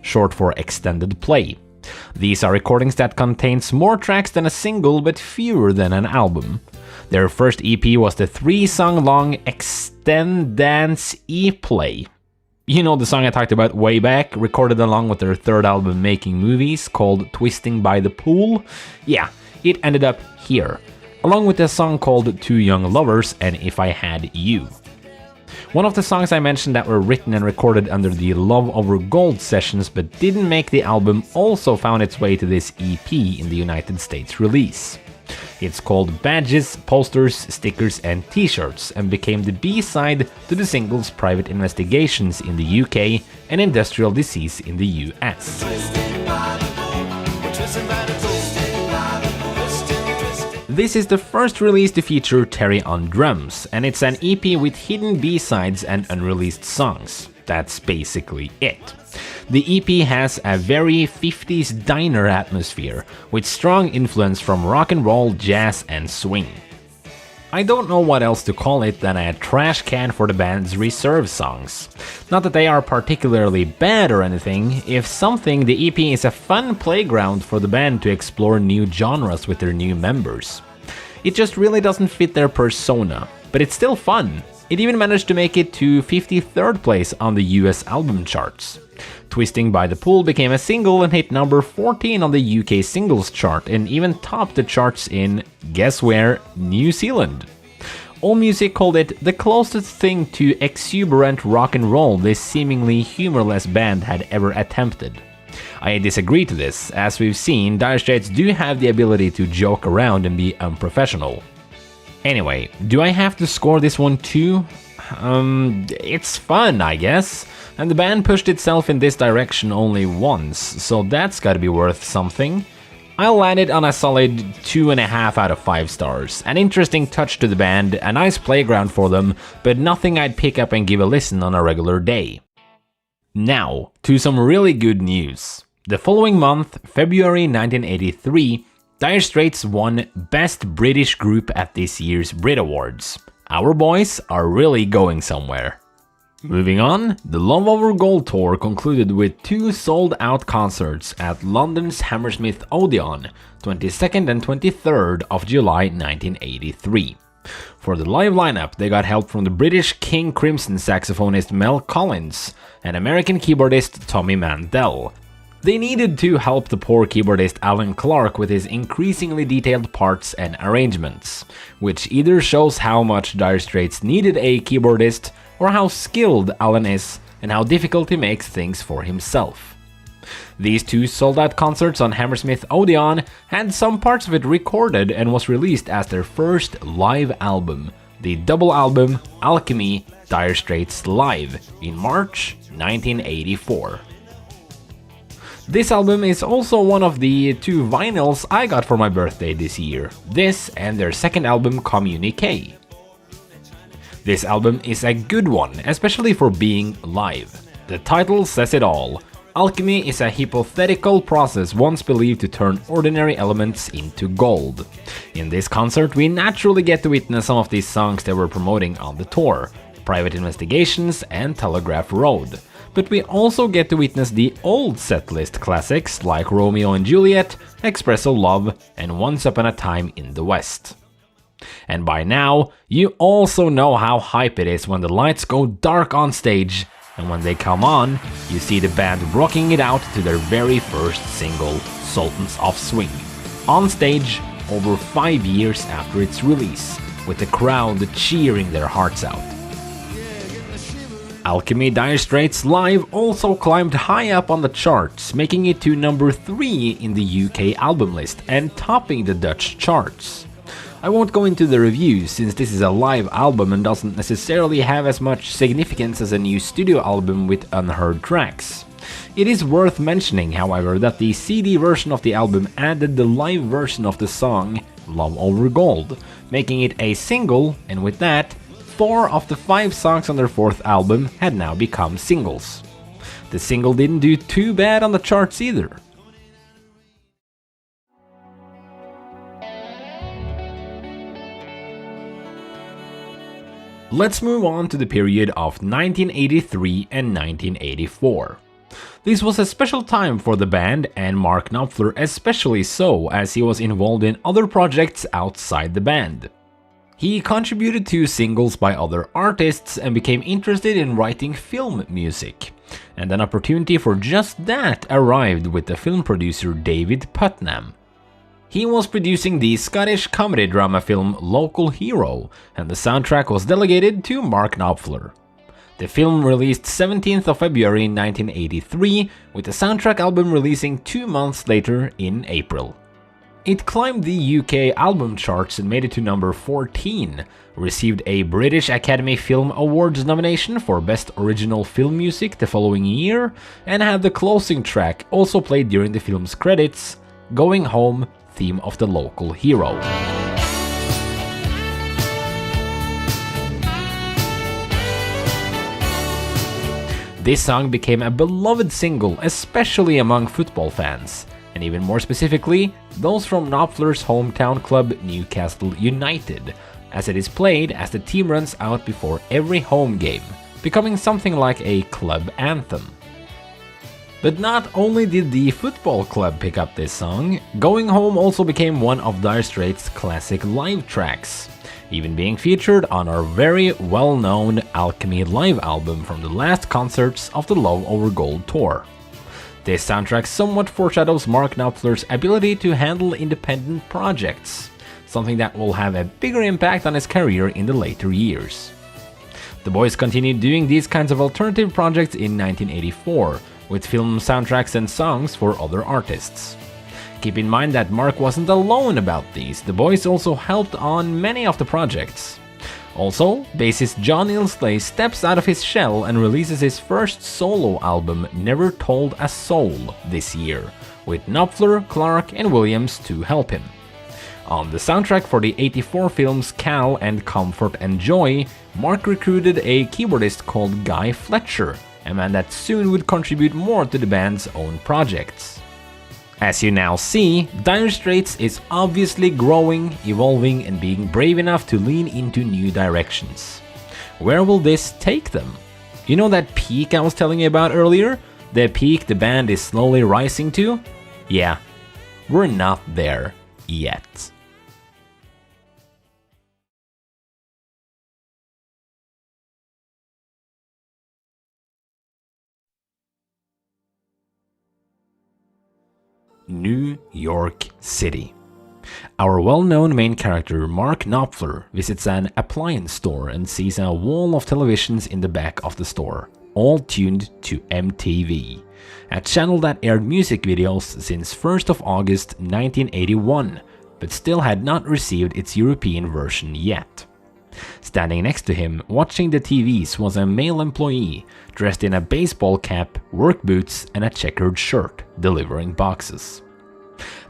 short for Extended Play. These are recordings that contains more tracks than a single but fewer than an album. Their first EP was the 3-song-long Extendance E-Play. You know the song I talked about way back, recorded along with their third album Making Movies, called Twisting by the Pool? Yeah, it ended up here. along with a song called Two Young Lovers and If I Had You. One of the songs I mentioned that were written and recorded under the Love Over Gold sessions but didn't make the album also found its way to this EP in the United States release. It's called Badges, Posters, Stickers and T-shirts and became the B-side to the singles Private Investigations in the UK and Industrial Disease in the US. This is the first release to feature Terry on drums, and it's an EP with hidden B-sides and unreleased songs. That's basically it. The EP has a very 50s diner atmosphere, with strong influence from rock and roll, jazz and swing. I don't know what else to call it than a trash can for the band's reserve songs. Not that they are particularly bad or anything, if something, the EP is a fun playground for the band to explore new genres with their new members. It just really doesn't fit their persona, but it's still fun. It even managed to make it to 53rd place on the US album charts. Twisting by the Pool became a single and hit number 14 on the UK singles chart and even topped the charts in, guess where, New Zealand. AllMusic called it the closest thing to exuberant rock and roll this seemingly humorless band had ever attempted. I disagree to this, as we've seen, Dire Straits do have the ability to joke around and be unprofessional. Anyway, do I have to score this one too? It's fun, I guess, and the band pushed itself in this direction only once, so that's gotta be worth something. I'll land it on a solid 2.5 out of 5 stars. An interesting touch to the band, a nice playground for them, but nothing I'd pick up and give a listen on a regular day. Now, to some really good news. The following month, February 1983, Dire Straits won Best British Group at this year's Brit Awards. Our boys are really going somewhere. Moving on, the Love Over Gold tour concluded with 2 sold-out concerts at London's Hammersmith Odeon, 22nd and 23rd of July 1983. For the live lineup, they got help from the British King Crimson saxophonist Mel Collins and American keyboardist Tommy Mandel. They needed to help the poor keyboardist Alan Clark with his increasingly detailed parts and arrangements, which either shows how much Dire Straits needed a keyboardist or how skilled Alan is and how difficult he makes things for himself. These 2 sold-out concerts on Hammersmith Odeon had some parts of it recorded and was released as their first live album, the double album Alchemy Dire Straits Live, in March 1984. This album is also one of the 2 vinyls I got for my birthday this year, this and their second album Communique. This album is a good one, especially for being live. The title says it all. Alchemy is a hypothetical process once believed to turn ordinary elements into gold. In this concert, we naturally get to witness some of these songs they were promoting on the tour, Private Investigations and Telegraph Road. But we also get to witness the old setlist classics like Romeo and Juliet, Espresso Love, and Once Upon a Time in the West. And by now, you also know how hype it is when the lights go dark on stage, and when they come on, you see the band rocking it out to their very first single, Sultans of Swing, on stage over 5 years after its release, with the crowd cheering their hearts out. Alchemy Dire Straits Live also climbed high up on the charts, making it to number 3 in the UK album list and topping the Dutch charts. I won't go into the reviews since this is a live album and doesn't necessarily have as much significance as a new studio album with unheard tracks. It is worth mentioning, however, that the CD version of the album added the live version of the song Love Over Gold, making it a single, and with that, 4 of the 5 songs on their 4th album had now become singles. The single didn't do too bad on the charts either. Let's move on to the period of 1983 and 1984. This was a special time for the band, and Mark Knopfler especially so, as he was involved in other projects outside the band. He contributed to singles by other artists and became interested in writing film music, and an opportunity for just that arrived with the film producer David Putnam. He was producing the Scottish comedy drama film Local Hero, and the soundtrack was delegated to Mark Knopfler. The film released 17th of February 1983, with the soundtrack album releasing 2 months later in April. It climbed the UK album charts and made it to number 14, received a British Academy Film Awards nomination for Best Original Film Music the following year, and had the closing track also played during the film's credits, Going Home, theme of the Local Hero. This song became a beloved single, especially among football fans, and even more specifically, those from Knopfler's hometown club Newcastle United, as it is played as the team runs out before every home game, becoming something like a club anthem. But not only did the football club pick up this song, Going Home also became one of Dire Straits' classic live tracks, even being featured on our very well-known Alchemy live album from the last concerts of the Love Over Gold tour. This soundtrack somewhat foreshadows Mark Knopfler's ability to handle independent projects, something that will have a bigger impact on his career in the later years. The boys continued doing these kinds of alternative projects in 1984, with film soundtracks and songs for other artists. Keep in mind that Mark wasn't alone about these, the boys also helped on many of the projects. Also, bassist John Ilsley steps out of his shell and releases his first solo album, Never Told a Soul, this year, with Knopfler, Clark and Williams to help him. On the soundtrack for the '84 films Cal and Comfort and Joy, Mark recruited a keyboardist called Guy Fletcher, a man that soon would contribute more to the band's own projects. As you now see, Dire Straits is obviously growing, evolving, and being brave enough to lean into new directions. Where will this take them? You know that peak I was telling you about earlier? The peak the band is slowly rising to? Yeah, we're not there yet. New York City. Our well-known main character Mark Knopfler visits an appliance store and sees a wall of televisions in the back of the store, all tuned to MTV, a channel that aired music videos since 1st of August 1981, but still had not received its European version yet. Standing next to him, watching the TVs, was a male employee, dressed in a baseball cap, work boots, and a checkered shirt, delivering boxes.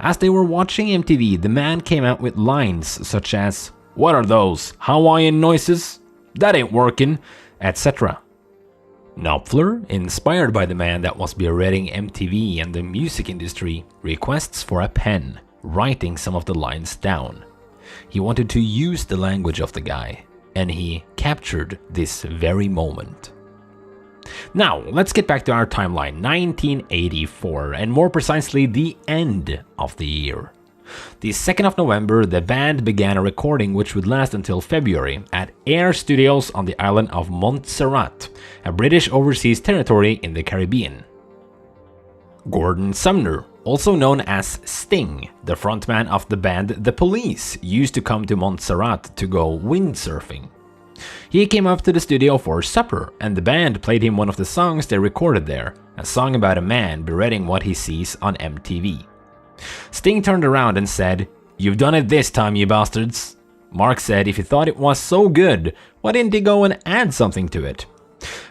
As they were watching MTV, the man came out with lines such as, "What are those, Hawaiian noises? That ain't working," etc. Knopfler, inspired by the man that was spearheading MTV and the music industry, requests for a pen, writing some of the lines down. He wanted to use the language of the guy, and he captured this very moment. Now, let's get back to our timeline, 1984, and more precisely the end of the year. The 2nd of November, the band began a recording which would last until February at Air Studios on the island of Montserrat, a British overseas territory in the Caribbean. Gordon Sumner, also known as Sting, the frontman of the band The Police, used to come to Montserrat to go windsurfing. He came up to the studio for supper, and the band played him one of the songs they recorded there, a song about a man bereading what he sees on MTV. Sting turned around and said, "You've done it this time, you bastards." Mark said if he thought it was so good, why didn't he go and add something to it?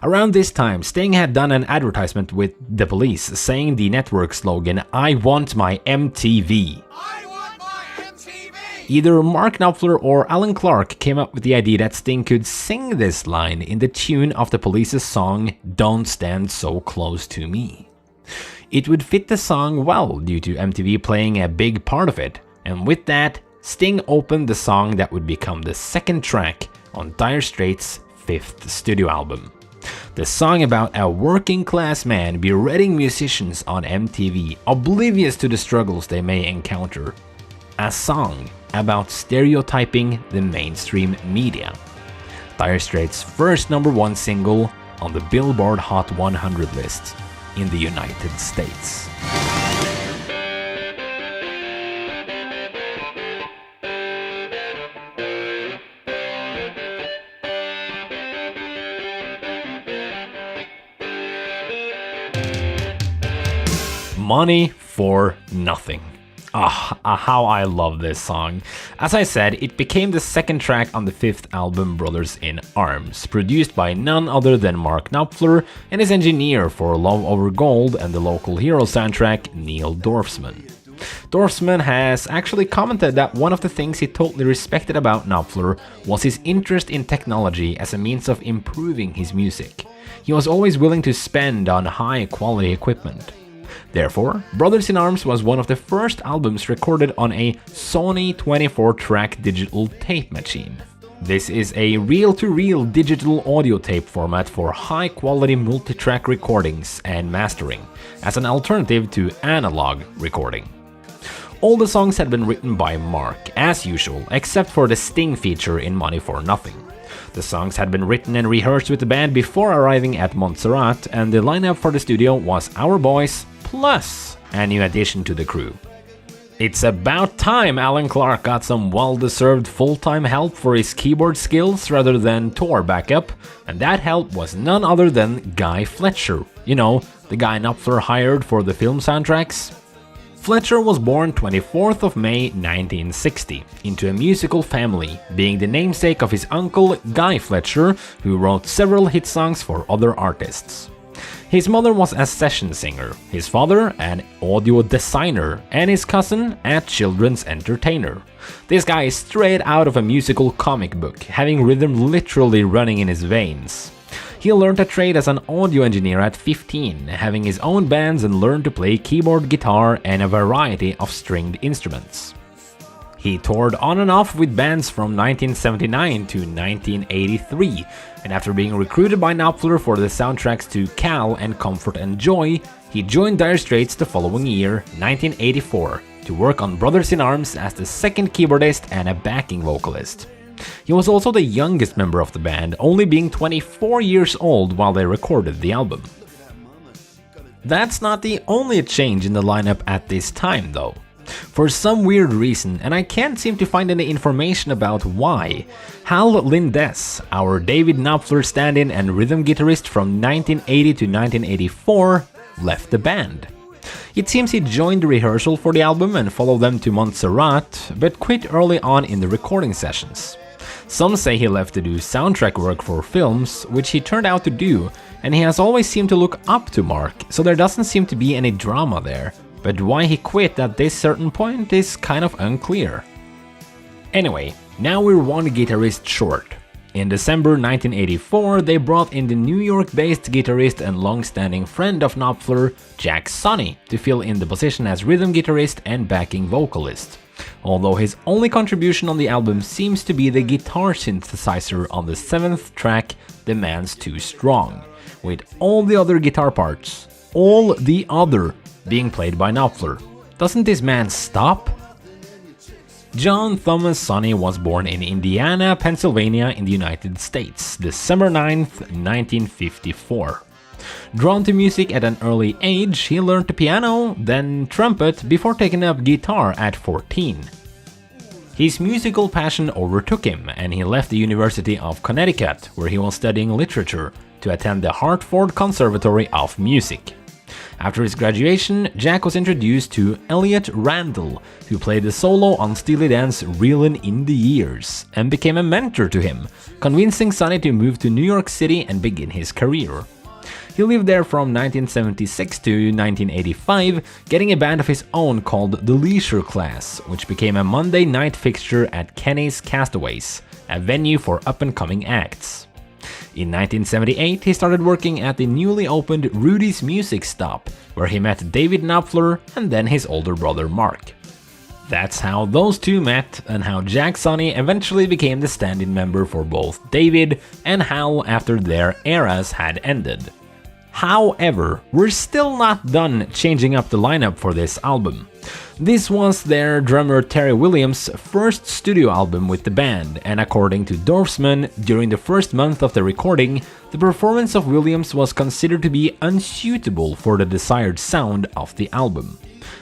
Around this time, Sting had done an advertisement with The Police saying the network slogan, "I want my MTV." I want my MTV! Either Mark Knopfler or Alan Clark came up with the idea that Sting could sing this line in the tune of The Police's song "Don't Stand So Close to Me." It would fit the song well due to MTV playing a big part of it, and with that, Sting opened the song that would become the second track on Dire Straits' 5th studio album. The song about a working class man bereading musicians on MTV, oblivious to the struggles they may encounter. A song about stereotyping the mainstream media. Dire Straits' first #1 single on the Billboard Hot 100 list in the United States. Money for Nothing. How I love this song. As I said, it became the second track on the fifth album Brothers in Arms, produced by none other than Mark Knopfler and his engineer for Love Over Gold and the Local Hero soundtrack, Neil Dorfsman. Dorfsman has actually commented that one of the things he totally respected about Knopfler was his interest in technology as a means of improving his music. He was always willing to spend on high-quality equipment. Therefore, Brothers in Arms was one of the first albums recorded on a Sony 24-track digital tape machine. This is a reel-to-reel digital audio tape format for high-quality multi-track recordings and mastering, as an alternative to analog recording. All the songs had been written by Mark, as usual, except for the Sting feature in Money for Nothing. The songs had been written and rehearsed with the band before arriving at Montserrat, and the lineup for the studio was Our Boys, plus a new addition to the crew. It's about time Alan Clark got some well-deserved full-time help for his keyboard skills rather than tour backup, and that help was none other than Guy Fletcher, you know, the guy Knopfler hired for the film soundtracks. Fletcher was born 24th of May 1960 into a musical family, being the namesake of his uncle Guy Fletcher, who wrote several hit songs for other artists. His mother was a session singer, his father an audio designer, and his cousin a children's entertainer. This guy is straight out of a musical comic book, having rhythm literally running in his veins. He learned a trade as an audio engineer at 15, having his own bands and learned to play keyboard, guitar, and a variety of stringed instruments. He toured on and off with bands from 1979 to 1983, and after being recruited by Knopfler for the soundtracks to Cal and Comfort and Joy, he joined Dire Straits the following year, 1984, to work on Brothers in Arms as the second keyboardist and a backing vocalist. He was also the youngest member of the band, only being 24 years old while they recorded the album. That's not the only change in the lineup at this time, though. For some weird reason, and I can't seem to find any information about why, Hal Lindes, our David Knopfler stand-in and rhythm guitarist from 1980 to 1984, left the band. It seems he joined the rehearsal for the album and followed them to Montserrat, but quit early on in the recording sessions. Some say he left to do soundtrack work for films, which he turned out to do, and he has always seemed to look up to Mark, so there doesn't seem to be any drama there. But why he quit at this certain point is kind of unclear. Anyway, now we're one guitarist short. In December 1984, they brought in the New York-based guitarist and long-standing friend of Knopfler, Jack Sonney, to fill in the position as rhythm guitarist and backing vocalist. Although his only contribution on the album seems to be the guitar synthesizer on the 7th track, The Man's Too Strong, with all the other guitar parts, being played by Knopfler. Doesn't this man stop? John Thomas Sonney was born in Indiana, Pennsylvania in the United States, December 9th, 1954. Drawn to music at an early age, he learned the piano, then trumpet, before taking up guitar at 14. His musical passion overtook him, and he left the University of Connecticut, where he was studying literature, to attend the Hartford Conservatory of Music. After his graduation, Jack was introduced to Elliot Randall, who played the solo on Steely Dan's Reelin' in the Years, and became a mentor to him, convincing Sonny to move to New York City and begin his career. He lived there from 1976 to 1985, getting a band of his own called The Leisure Class, which became a Monday night fixture at Kenny's Castaways, a venue for up-and-coming acts. In 1978, he started working at the newly opened Rudy's Music Stop, where he met David Knopfler and then his older brother Mark. That's how those two met, and how Jack Sonney eventually became the stand-in member for both David and Hal after their eras had ended. However, we're still not done changing up the lineup for this album. This was their drummer Terry Williams' first studio album with the band, and according to Dorfsman, during the first month of the recording, the performance of Williams was considered to be unsuitable for the desired sound of the album.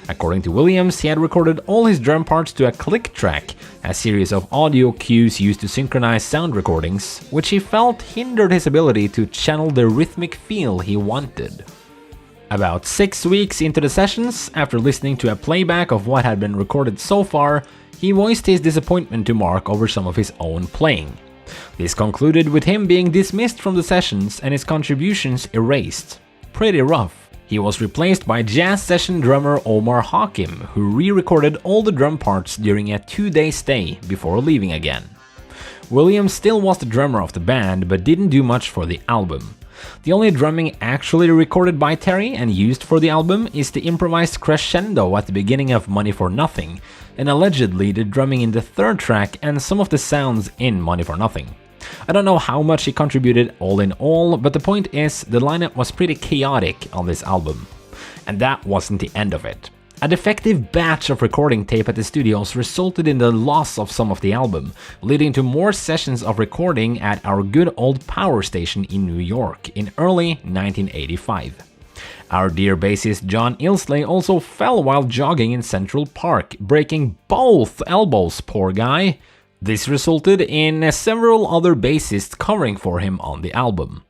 According to Williams, he had recorded all his drum parts to a click track, a series of audio cues used to synchronize sound recordings, which he felt hindered his ability to channel the rhythmic feel he wanted. About 6 weeks into the sessions, after listening to a playback of what had been recorded so far, he voiced his disappointment to Mark over some of his own playing. This concluded with him being dismissed from the sessions and his contributions erased. Pretty rough. He was replaced by jazz session drummer Omar Hakim, who re-recorded all the drum parts during a 2-day stay before leaving again. Williams still was the drummer of the band, but didn't do much for the album. The only drumming actually recorded by Terry and used for the album is the improvised crescendo at the beginning of Money for Nothing, and allegedly the drumming in the third track and some of the sounds in Money for Nothing. I don't know how much he contributed all in all, but the point is the lineup was pretty chaotic on this album. And that wasn't the end of it. A defective batch of recording tape at the studios resulted in the loss of some of the album, leading to more sessions of recording at our good old power station in New York in early 1985. Our dear bassist John Ilsley also fell while jogging in Central Park, breaking both elbows, poor guy. This resulted in several other bassists covering for him on the album.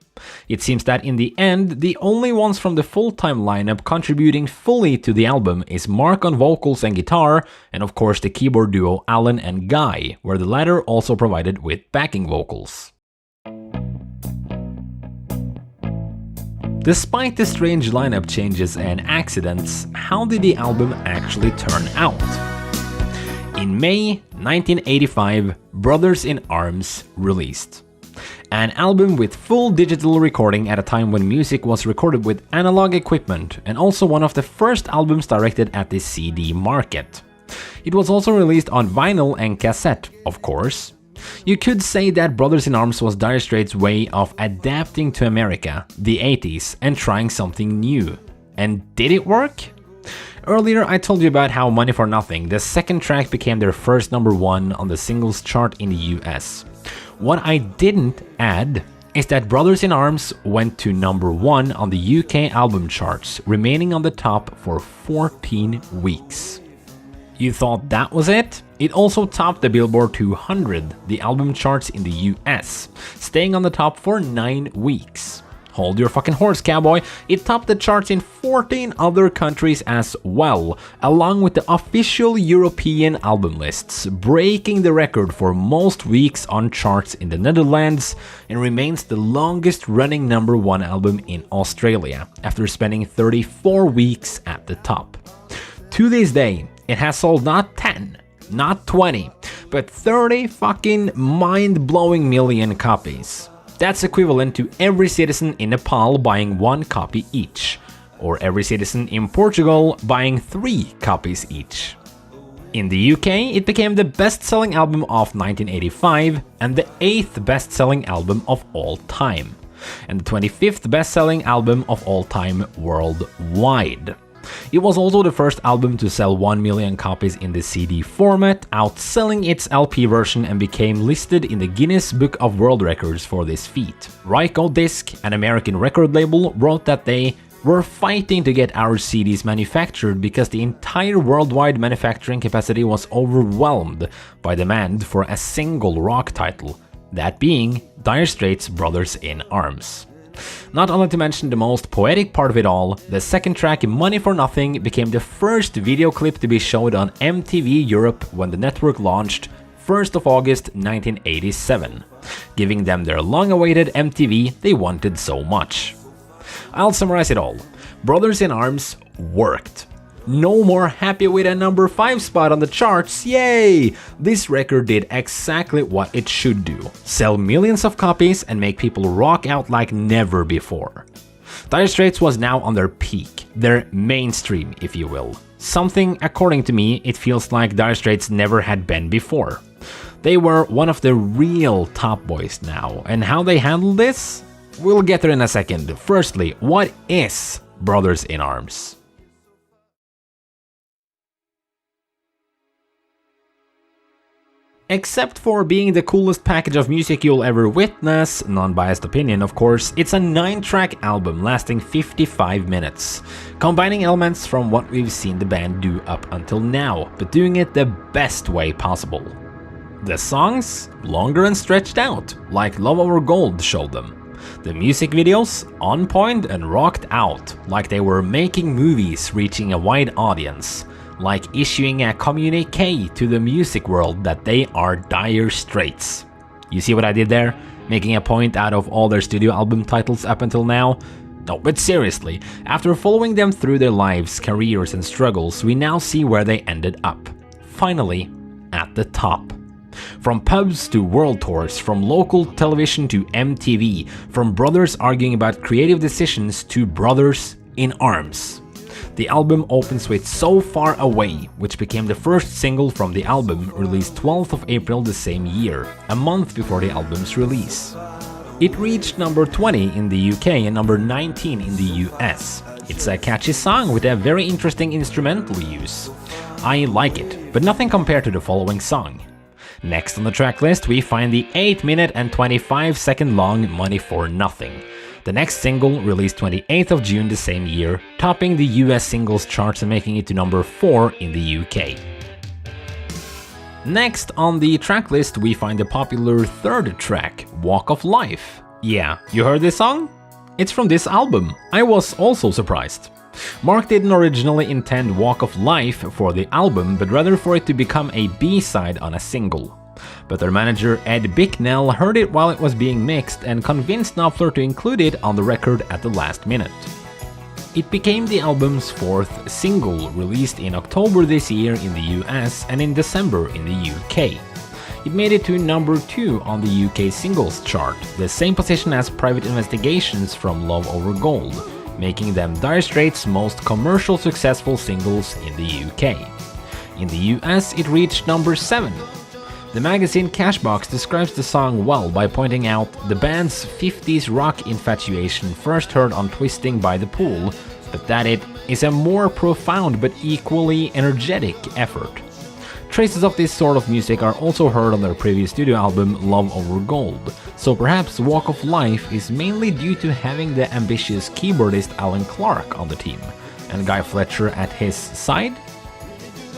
It seems that in the end, the only ones from the full-time lineup contributing fully to the album is Mark on vocals and guitar, and of course the keyboard duo Alan and Guy, where the latter also provided with backing vocals. Despite the strange lineup changes and accidents, how did the album actually turn out? In May 1985, Brothers in Arms released. An album with full digital recording at a time when music was recorded with analog equipment, and also one of the first albums directed at the CD market. It was also released on vinyl and cassette, of course. You could say that Brothers in Arms was Dire Straits' way of adapting to America, the 80s, and trying something new. And did it work? Earlier I told you about how Money for Nothing, the second track, became their first #1 on the singles chart in the US. What I didn't add is that Brothers in Arms went to #1 on the UK album charts, remaining on the top for 14 weeks. You thought that was it? It also topped the Billboard 200, the album charts in the US, staying on the top for 9 weeks. Hold your fucking horse, cowboy. It topped the charts in 14 other countries as well, along with the official European album lists, breaking the record for most weeks on charts in the Netherlands, and remains the longest running #1 album in Australia, after spending 34 weeks at the top. To this day, it has sold not 10, not 20, but 30 fucking mind-blowing million copies. That's equivalent to every citizen in Nepal buying 1 copy each, or every citizen in Portugal buying 3 copies each. In the UK, it became the best-selling album of 1985 and the 8th best-selling album of all time, and the 25th best-selling album of all time worldwide. It was also the first album to sell 1 million copies in the CD format, outselling its LP version, and became listed in the Guinness Book of World Records for this feat. Ryko Disc, an American record label, wrote that they were fighting to get our CDs manufactured because the entire worldwide manufacturing capacity was overwhelmed by demand for a single rock title, that being Dire Straits' Brothers in Arms. Not only to mention the most poetic part of it all, the second track, Money for Nothing, became the first video clip to be showed on MTV Europe when the network launched 1st of August 1987, giving them their long-awaited MTV they wanted so much. I'll summarize it all. Brothers in Arms worked. No more happy with a #5 spot on the charts, yay! This record did exactly what it should do. Sell millions of copies and make people rock out like never before. Dire Straits was now on their peak, their mainstream, if you will. Something, according to me, it feels like Dire Straits never had been before. They were one of the real top boys now, and how they handled this? We'll get there in a second. Firstly, what is Brothers in Arms? Except for being the coolest package of music you'll ever witness, non-biased opinion of course, it's a 9-track album lasting 55 minutes, combining elements from what we've seen the band do up until now, but doing it the best way possible. The songs? Longer and stretched out, like Love Over Gold showed them. The music videos on point and rocked out, like they were making movies reaching a wide audience, like issuing a communique to the music world that they are Dire Straits. You see what I did there? Making a point out of all their studio album titles up until now? No, but seriously, after following them through their lives, careers and struggles, we now see where they ended up. Finally, at the top. From pubs to world tours, from local television to MTV, from brothers arguing about creative decisions to brothers in arms. The album opens with So Far Away, which became the first single from the album, released 12th of April the same year, a month before the album's release. It reached number 20 in the UK and number 19 in the US. It's a catchy song with a very interesting instrumental use. I like it, but nothing compared to the following song. Next on the track list we find the 8-minute and 25-second long Money for Nothing. The next single released 28th of June the same year, topping the US singles charts and making it to number 4 in the UK. Next on the track list we find the popular third track, Walk of Life. Yeah, you heard this song? It's from this album. I was also surprised. Mark didn't originally intend Walk of Life for the album, but rather for it to become a B-side on a single. But their manager Ed Bicknell heard it while it was being mixed and convinced Knopfler to include it on the record at the last minute. It became the album's fourth single, released in October this year in the US and in December in the UK. It made it to number 2 on the UK singles chart, the same position as Private Investigations from Love Over Gold, making them Dire Straits' most commercial successful singles in the UK. In the US, it reached number 7. The magazine Cashbox describes the song well by pointing out the band's 50s rock infatuation first heard on Twisting by the Pool, but that it is a more profound but equally energetic effort. Traces of this sort of music are also heard on their previous studio album Love Over Gold, so perhaps Walk of Life is mainly due to having the ambitious keyboardist Alan Clark on the team, and Guy Fletcher at his side?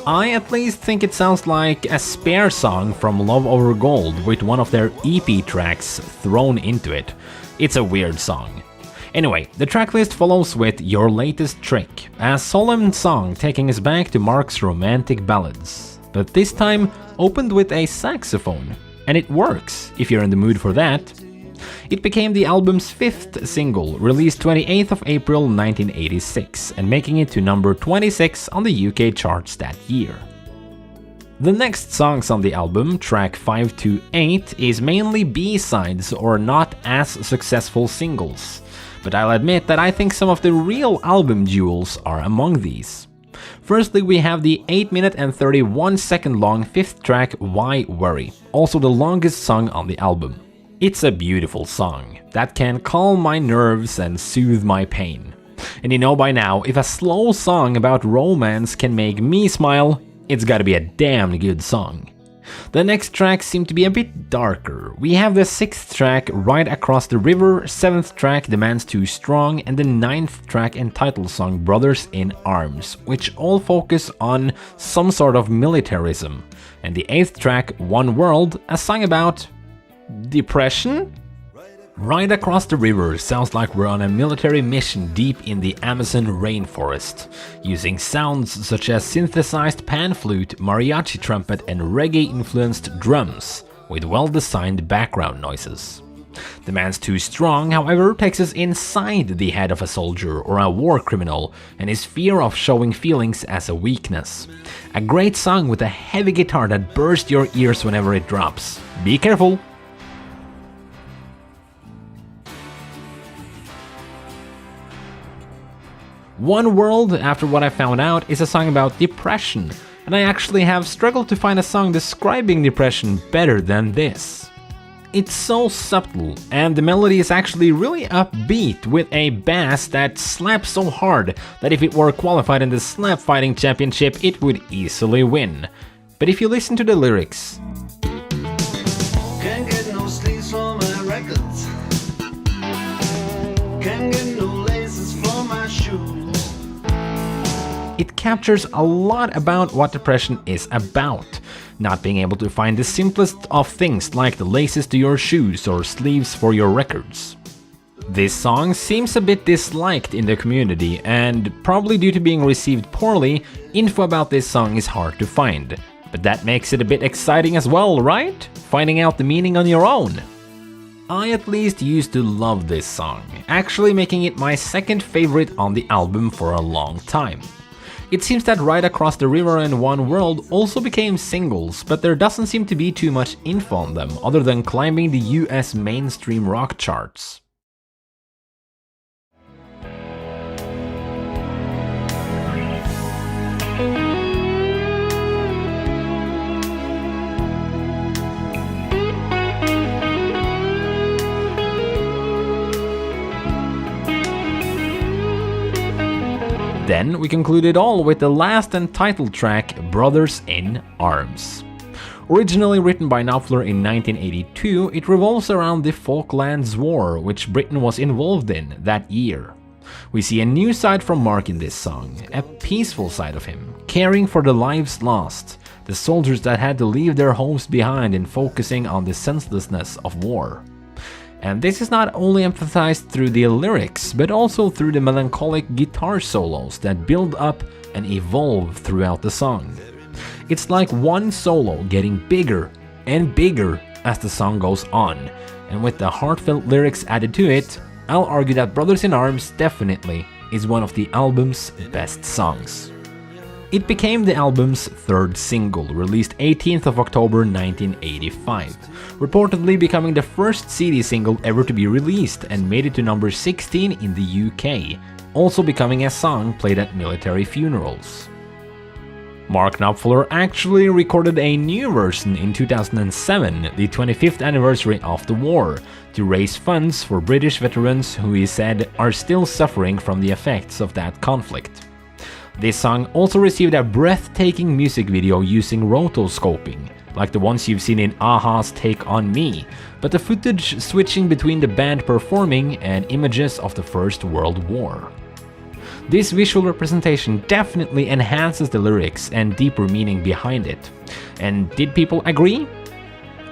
I at least think it sounds like a spare song from Love Over Gold with one of their EP tracks thrown into it. It's a weird song. Anyway, the tracklist follows with Your Latest Trick, a solemn song taking us back to Mark's romantic ballads, but this time opened with a saxophone, and it works if you're in the mood for that. It became the album's 5th single, released 28th of April 1986, and making it to number 26 on the UK charts that year. The next songs on the album, track 5 to 8, is mainly B-sides or not as successful singles, but I'll admit that I think some of the real album jewels are among these. Firstly, we have the 8-minute and 31-second long 5th track, Why Worry, also the longest song on the album. It's a beautiful song that can calm my nerves and soothe my pain. And you know by now, if a slow song about romance can make me smile, it's gotta be a damn good song. The next tracks seem to be a bit darker. We have the 6th track, Right Across the River, 7th track, The Man's Too Strong, and the 9th track and title song, Brothers in Arms, which all focus on some sort of militarism. And the 8th track, One World, a song about depression? Right Across the River sounds like we're on a military mission deep in the Amazon rainforest, using sounds such as synthesized pan flute, mariachi trumpet, and reggae-influenced drums, with well-designed background noises. The Man's Too Strong, however, takes us inside the head of a soldier or a war criminal, and his fear of showing feelings as a weakness. A great song with a heavy guitar that bursts your ears whenever it drops. Be careful! One World, after what I found out, is a song about depression, and I actually have struggled to find a song describing depression better than this. It's so subtle, and the melody is actually really upbeat with a bass that slaps so hard that if it were qualified in the slap fighting championship it would easily win. But if you listen to the lyrics... Can't get no sleeves for my records. Can't get no laces for my shoes. It captures a lot about what depression is about. Not being able to find the simplest of things like the laces to your shoes or sleeves for your records. This song seems a bit disliked in the community, and probably due to being received poorly, info about this song is hard to find. But that makes it a bit exciting as well, right? Finding out the meaning on your own. I at least used to love this song, actually making it my second favorite on the album for a long time. It seems that Right Across the River and One World also became singles, but there doesn't seem to be too much info on them other than climbing the US mainstream rock charts. Then we conclude it all with the last and title track, Brothers in Arms. Originally written by Knopfler in 1982, it revolves around the Falklands War, which Britain was involved in that year. We see a new side from Mark in this song, a peaceful side of him, caring for the lives lost, the soldiers that had to leave their homes behind and focusing on the senselessness of war. And this is not only emphasized through the lyrics, but also through the melancholic guitar solos that build up and evolve throughout the song. It's like one solo getting bigger and bigger as the song goes on, and with the heartfelt lyrics added to it, I'll argue that Brothers in Arms definitely is one of the album's best songs. It became the album's third single, released 18th of October 1985, reportedly becoming the first CD single ever to be released and made it to number 16 in the UK, also becoming a song played at military funerals. Mark Knopfler actually recorded a new version in 2007, the 25th anniversary of the war, to raise funds for British veterans who he said are still suffering from the effects of that conflict. This song also received a breathtaking music video using rotoscoping, like the ones you've seen in a-ha's Take On Me, but the footage switching between the band performing and images of the First World War. This visual representation definitely enhances the lyrics and deeper meaning behind it. And did people agree?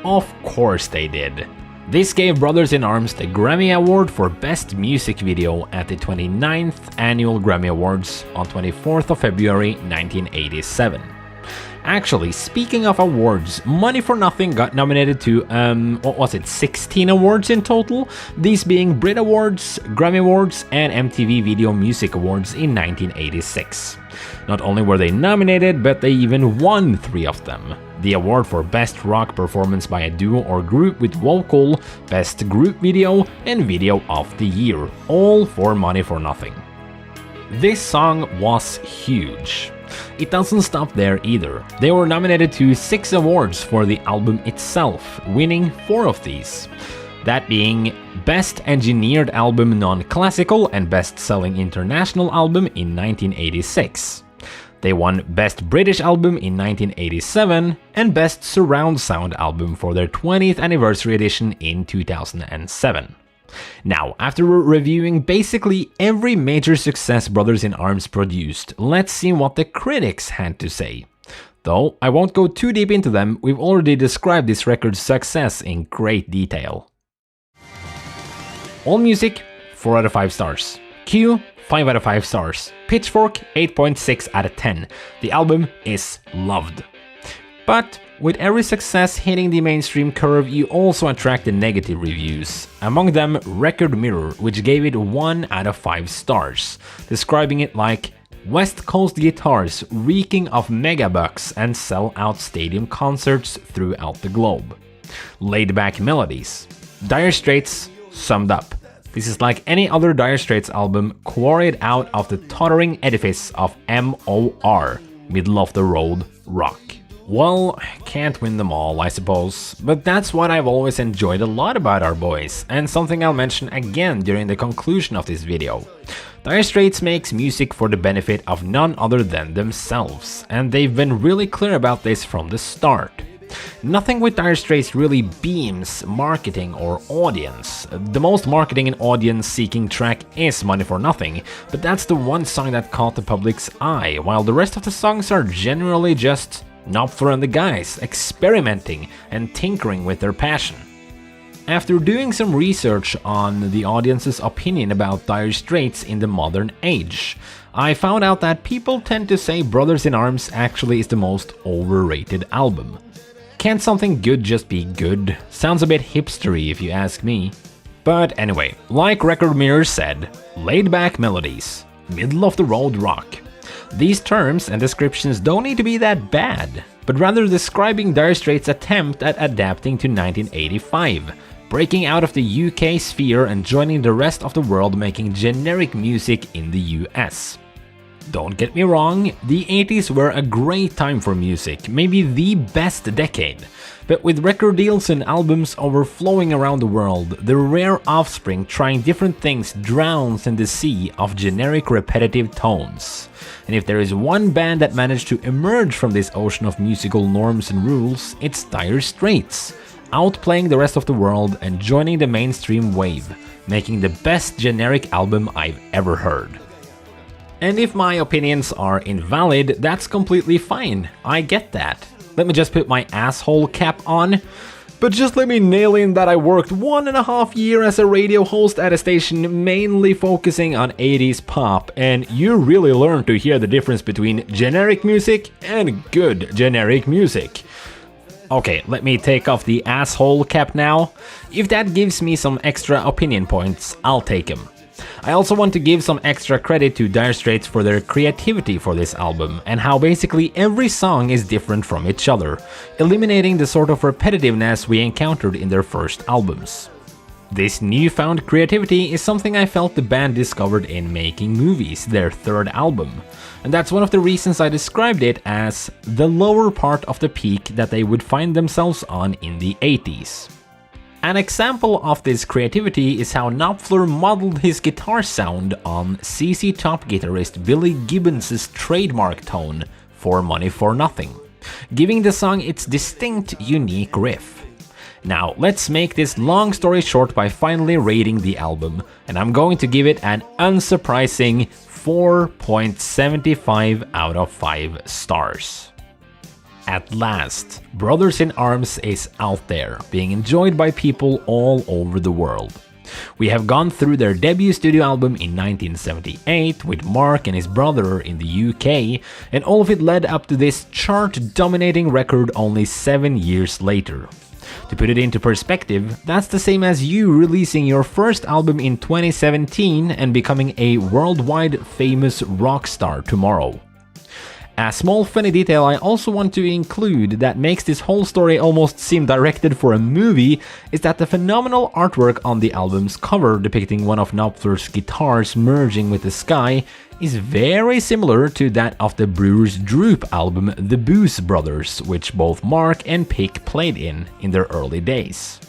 Of course they did. This gave Brothers in Arms the Grammy Award for Best Music Video at the 29th Annual Grammy Awards on 24th of February 1987. Actually, speaking of awards, Money for Nothing got nominated to, 16 awards in total? These being Brit Awards, Grammy Awards, and MTV Video Music Awards in 1986. Not only were they nominated, but they even won 3 of them. The award for Best Rock Performance by a Duo or Group with Vocal, Best Group Video, and Video of the Year, all for Money for Nothing. This song was huge. It doesn't stop there either. They were nominated to 6 awards for the album itself, winning 4 of these. That being Best Engineered Album Non-Classical and Best Selling International Album in 1986. They won Best British Album in 1987 and Best Surround Sound Album for their 20th anniversary edition in 2007. Now, after reviewing basically every major success Brothers in Arms produced, let's see what the critics had to say. Though I won't go too deep into them, we've already described this record's success in great detail. AllMusic, 4 out of 5 stars. Q, 5 out of 5 stars. Pitchfork, 8.6 out of 10. The album is loved. But with every success hitting the mainstream curve, you also attract the negative reviews. Among them, Record Mirror, which gave it 1 out of 5 stars, describing it like West Coast guitars reeking of megabucks and sell out stadium concerts throughout the globe. Laid back melodies. Dire Straits summed up. This is like any other Dire Straits album quarried out of the tottering edifice of MOR, middle of the road rock. Well, can't win them all, I suppose, but that's what I've always enjoyed a lot about our boys, and something I'll mention again during the conclusion of this video. Dire Straits makes music for the benefit of none other than themselves, and they've been really clear about this from the start. Nothing with Dire Straits really beams marketing or audience. The most marketing and audience-seeking track is Money for Nothing, but that's the one song that caught the public's eye, while the rest of the songs are generally just Knopfler and the guys experimenting and tinkering with their passion. After doing some research on the audience's opinion about Dire Straits in the modern age, I found out that people tend to say Brothers in Arms actually is the most overrated album. Can't something good just be good? Sounds a bit hipstery if you ask me. But anyway, like Record Mirror said, laid back melodies, middle of the road rock. These terms and descriptions don't need to be that bad, but rather describing Dire Straits' attempt at adapting to 1985, breaking out of the UK sphere and joining the rest of the world making generic music in the US. Don't get me wrong, the 80s were a great time for music, maybe the best decade. But with record deals and albums overflowing around the world, the rare offspring trying different things drowns in the sea of generic repetitive tones. And if there is one band that managed to emerge from this ocean of musical norms and rules, it's Dire Straits, outplaying the rest of the world and joining the mainstream wave, making the best generic album I've ever heard. And if my opinions are invalid, that's completely fine, I get that. Let me just put my asshole cap on. But just let me nail in that I worked 1.5 years as a radio host at a station mainly focusing on 80s pop, and you really learn to hear the difference between generic music and good generic music. Okay, let me take off the asshole cap now. If that gives me some extra opinion points, I'll take them. I also want to give some extra credit to Dire Straits for their creativity for this album, and how basically every song is different from each other, eliminating the sort of repetitiveness we encountered in their first albums. This newfound creativity is something I felt the band discovered in Making Movies, their third album, and that's one of the reasons I described it as the lower part of the peak that they would find themselves on in the 80s. An example of this creativity is how Knopfler modeled his guitar sound on ZZ Top guitarist Billy Gibbons' trademark tone, For Money for Nothing, giving the song its distinct, unique riff. Now, let's make this long story short by finally rating the album, and I'm going to give it an unsurprising 4.75 out of 5 stars. At last, Brothers in Arms is out there, being enjoyed by people all over the world. We have gone through their debut studio album in 1978 with Mark and his brother in the UK, and all of it led up to this chart-dominating record only 7 years later. To put it into perspective, that's the same as you releasing your first album in 2017 and becoming a worldwide famous rock star tomorrow. A small funny detail I also want to include that makes this whole story almost seem directed for a movie is that the phenomenal artwork on the album's cover depicting one of Knopfler's guitars merging with the sky is very similar to that of the Brewers Droop album The Booze Brothers, which both Mark and Pick played in their early days.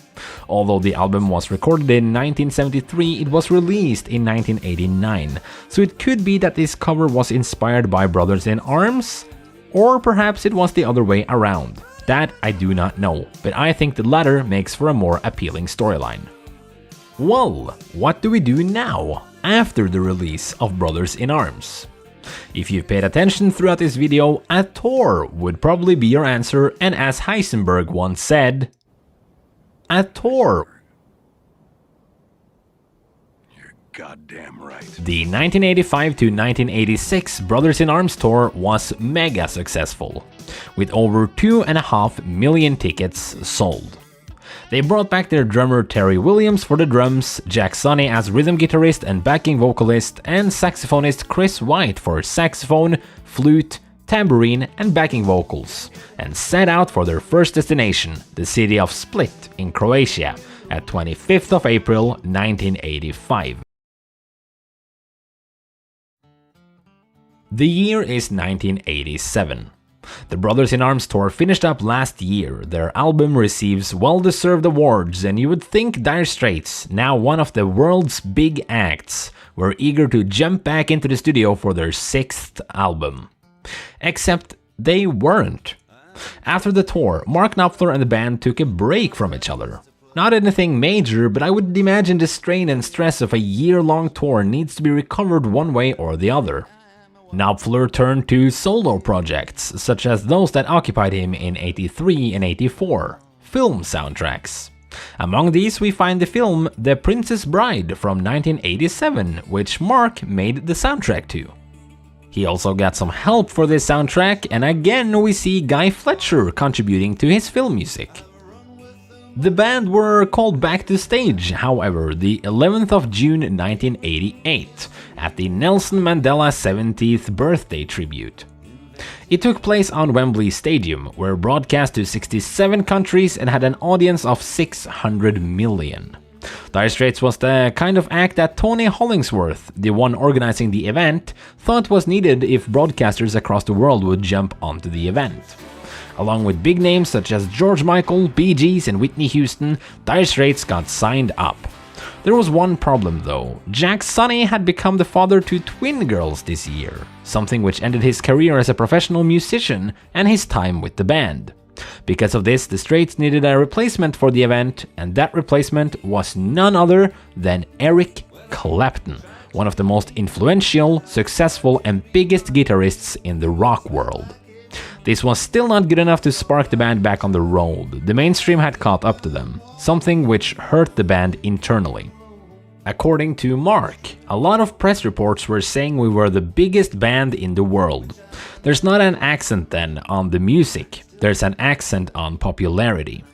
Although the album was recorded in 1973, it was released in 1989, so it could be that this cover was inspired by Brothers in Arms, or perhaps it was the other way around. That I do not know, but I think the latter makes for a more appealing storyline. Well, what do we do now, after the release of Brothers in Arms? If you've paid attention throughout this video, a tour would probably be your answer, and as Heisenberg once said, a tour. You're goddamn right. The 1985 to 1986 Brothers in Arms tour was mega successful, with over 2.5 million tickets sold. They brought back their drummer Terry Williams for the drums, Jack Sonny as rhythm guitarist and backing vocalist, and saxophonist Chris White for saxophone, flute, tambourine and backing vocals, and set out for their first destination, the city of Split in Croatia, at 25th of April 1985. The year is 1987. The Brothers in Arms tour finished up last year, their album receives well-deserved awards, and you would think Dire Straits, now one of the world's big acts, were eager to jump back into the studio for their 6th album. Except they weren't. After the tour, Mark Knopfler and the band took a break from each other. Not anything major, but I would imagine the strain and stress of a year-long tour needs to be recovered one way or the other. Knopfler turned to solo projects, such as those that occupied him in '83 and '84, film soundtracks. Among these we find the film The Princess Bride from 1987, which Mark made the soundtrack to. He also got some help for this soundtrack, and again we see Guy Fletcher contributing to his film music. The band were called back to stage, however, the 11th of June 1988, at the Nelson Mandela 70th birthday tribute. It took place on Wembley Stadium, were broadcast to 67 countries and had an audience of 600 million. Dire Straits was the kind of act that Tony Hollingsworth, the one organizing the event, thought was needed if broadcasters across the world would jump onto the event. Along with big names such as George Michael, Bee Gees and Whitney Houston, Dire Straits got signed up. There was one problem though. Jack Sonny had become the father to twin girls this year, something which ended his career as a professional musician and his time with the band. Because of this, the Straits needed a replacement for the event, and that replacement was none other than Eric Clapton, one of the most influential, successful and biggest guitarists in the rock world. This was still not good enough to spark the band back on the road. The mainstream had caught up to them, something which hurt the band internally. According to Mark, a lot of press reports were saying we were the biggest band in the world. There's not an accent then on the music, there's an accent on popularity.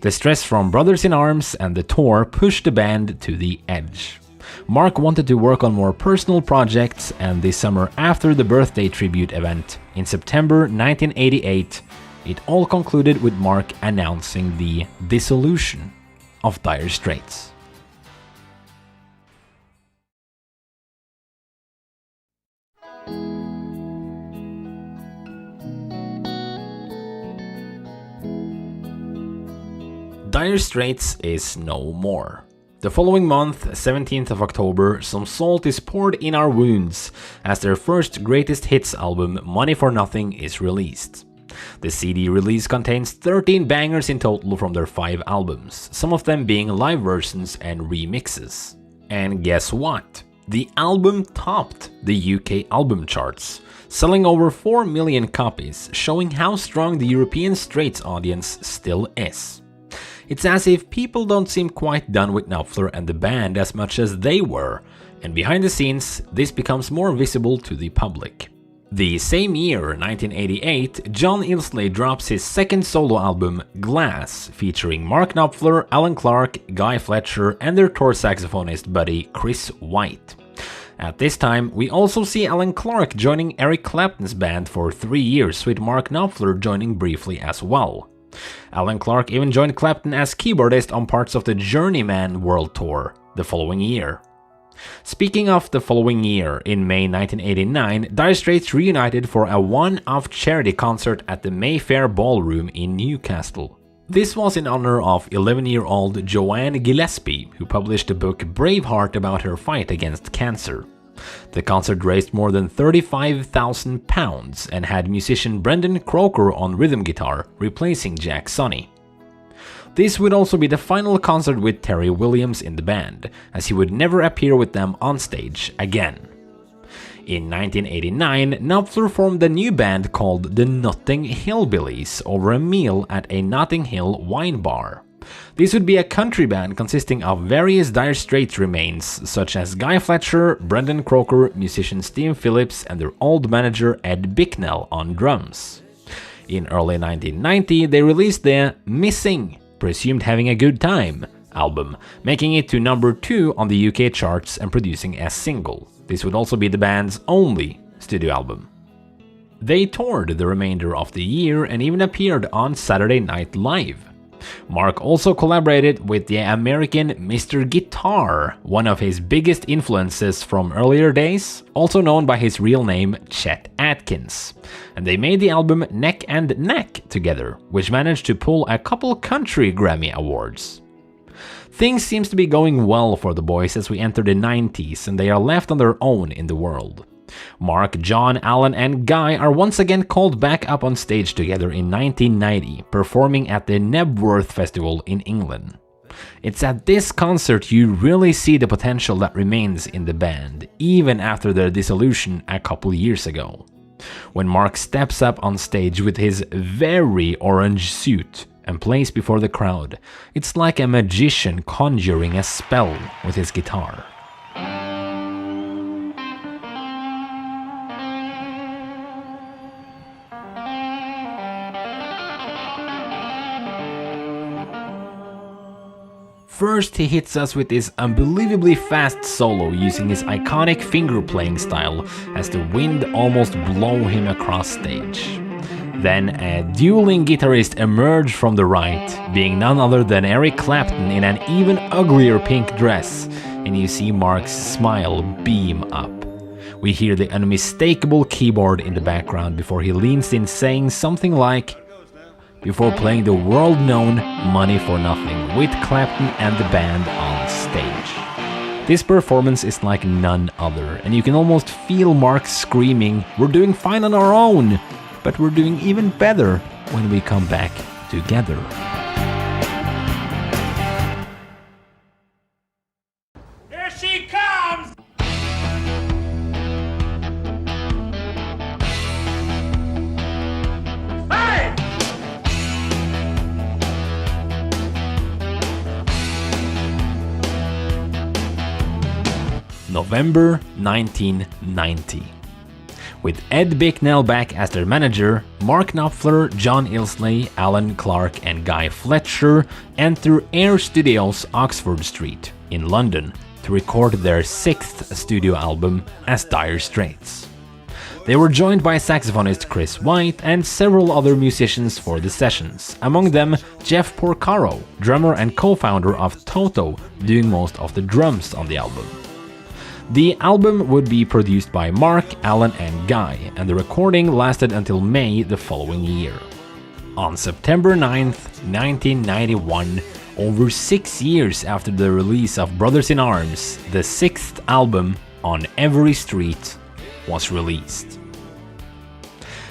The stress from Brothers in Arms and the tour pushed the band to the edge. Mark wanted to work on more personal projects, and this summer after the birthday tribute event in September 1988, it all concluded with Mark announcing the dissolution of Dire Straits. Dire Straits is no more. The following month, 17th of October, some salt is poured in our wounds as their first greatest hits album, Money for Nothing, is released. The CD release contains 13 bangers in total from their 5 albums, some of them being live versions and remixes. And guess what? The album topped the UK album charts, selling over 4 million copies, showing how strong the European Straits audience still is. It's as if people don't seem quite done with Knopfler and the band as much as they were, and behind the scenes, this becomes more visible to the public. The same year, 1988, John Illsley drops his second solo album, Glass, featuring Mark Knopfler, Alan Clark, Guy Fletcher, and their tour saxophonist buddy Chris White. At this time, we also see Alan Clark joining Eric Clapton's band for 3 years, with Mark Knopfler joining briefly as well. Alan Clark even joined Clapton as keyboardist on parts of the Journeyman World Tour the following year. Speaking of the following year, in May 1989, Dire Straits reunited for a one-off charity concert at the Mayfair Ballroom in Newcastle. This was in honor of 11-year-old Joanne Gillespie, who published the book Braveheart about her fight against cancer. The concert raised more than £35,000 and had musician Brendan Croker on rhythm guitar, replacing Jack Sonny. This would also be the final concert with Terry Williams in the band, as he would never appear with them on stage again. In 1989, Knopfler formed a new band called the Notting Hillbillies over a meal at a Notting Hill wine bar. This would be a country band consisting of various Dire Straits remains, such as Guy Fletcher, Brendan Croker, musician Steve Phillips, and their old manager Ed Bicknell on drums. In early 1990, they released the Missing, Presumed Having a Good Time album, making it to number 2 on the UK charts and producing a single. This would also be the band's only studio album. They toured the remainder of the year and even appeared on Saturday Night Live. Mark also collaborated with the American Mr. Guitar, one of his biggest influences from earlier days, also known by his real name Chet Atkins. And they made the album Neck and Neck together, which managed to pull a couple country Grammy awards. Things seems to be going well for the boys as we enter the 90s and they are left on their own in the world. Mark, John, Alan and Guy are once again called back up on stage together in 1990, performing at the Nebworth Festival in England. It's at this concert you really see the potential that remains in the band, even after their dissolution a couple years ago. When Mark steps up on stage with his very orange suit and plays before the crowd. It's like a magician conjuring a spell with his guitar. First, he hits us with this unbelievably fast solo using his iconic finger playing style as the wind almost blows him across stage. Then a dueling guitarist emerged from the right, being none other than Eric Clapton in an even uglier pink dress, and you see Mark's smile beam up. We hear the unmistakable keyboard in the background before he leans in saying something like, before playing the world-known Money for Nothing with Clapton and the band on stage. This performance is like none other, and you can almost feel Mark screaming, "We're doing fine on our own, but we're doing even better when we come back together." Here she comes! Hey! November 1990. With Ed Bicknell back as their manager, Mark Knopfler, John Ilsley, Alan Clark and Guy Fletcher enter Air Studios Oxford Street in London to record their 6th studio album as Dire Straits. They were joined by saxophonist Chris White and several other musicians for the sessions, among them Jeff Porcaro, drummer and co-founder of Toto, doing most of the drums on the album. The album would be produced by Mark, Alan and Guy, and the recording lasted until May the following year. On September 9th, 1991, over 6 years after the release of Brothers in Arms, the 6th album, On Every Street, was released.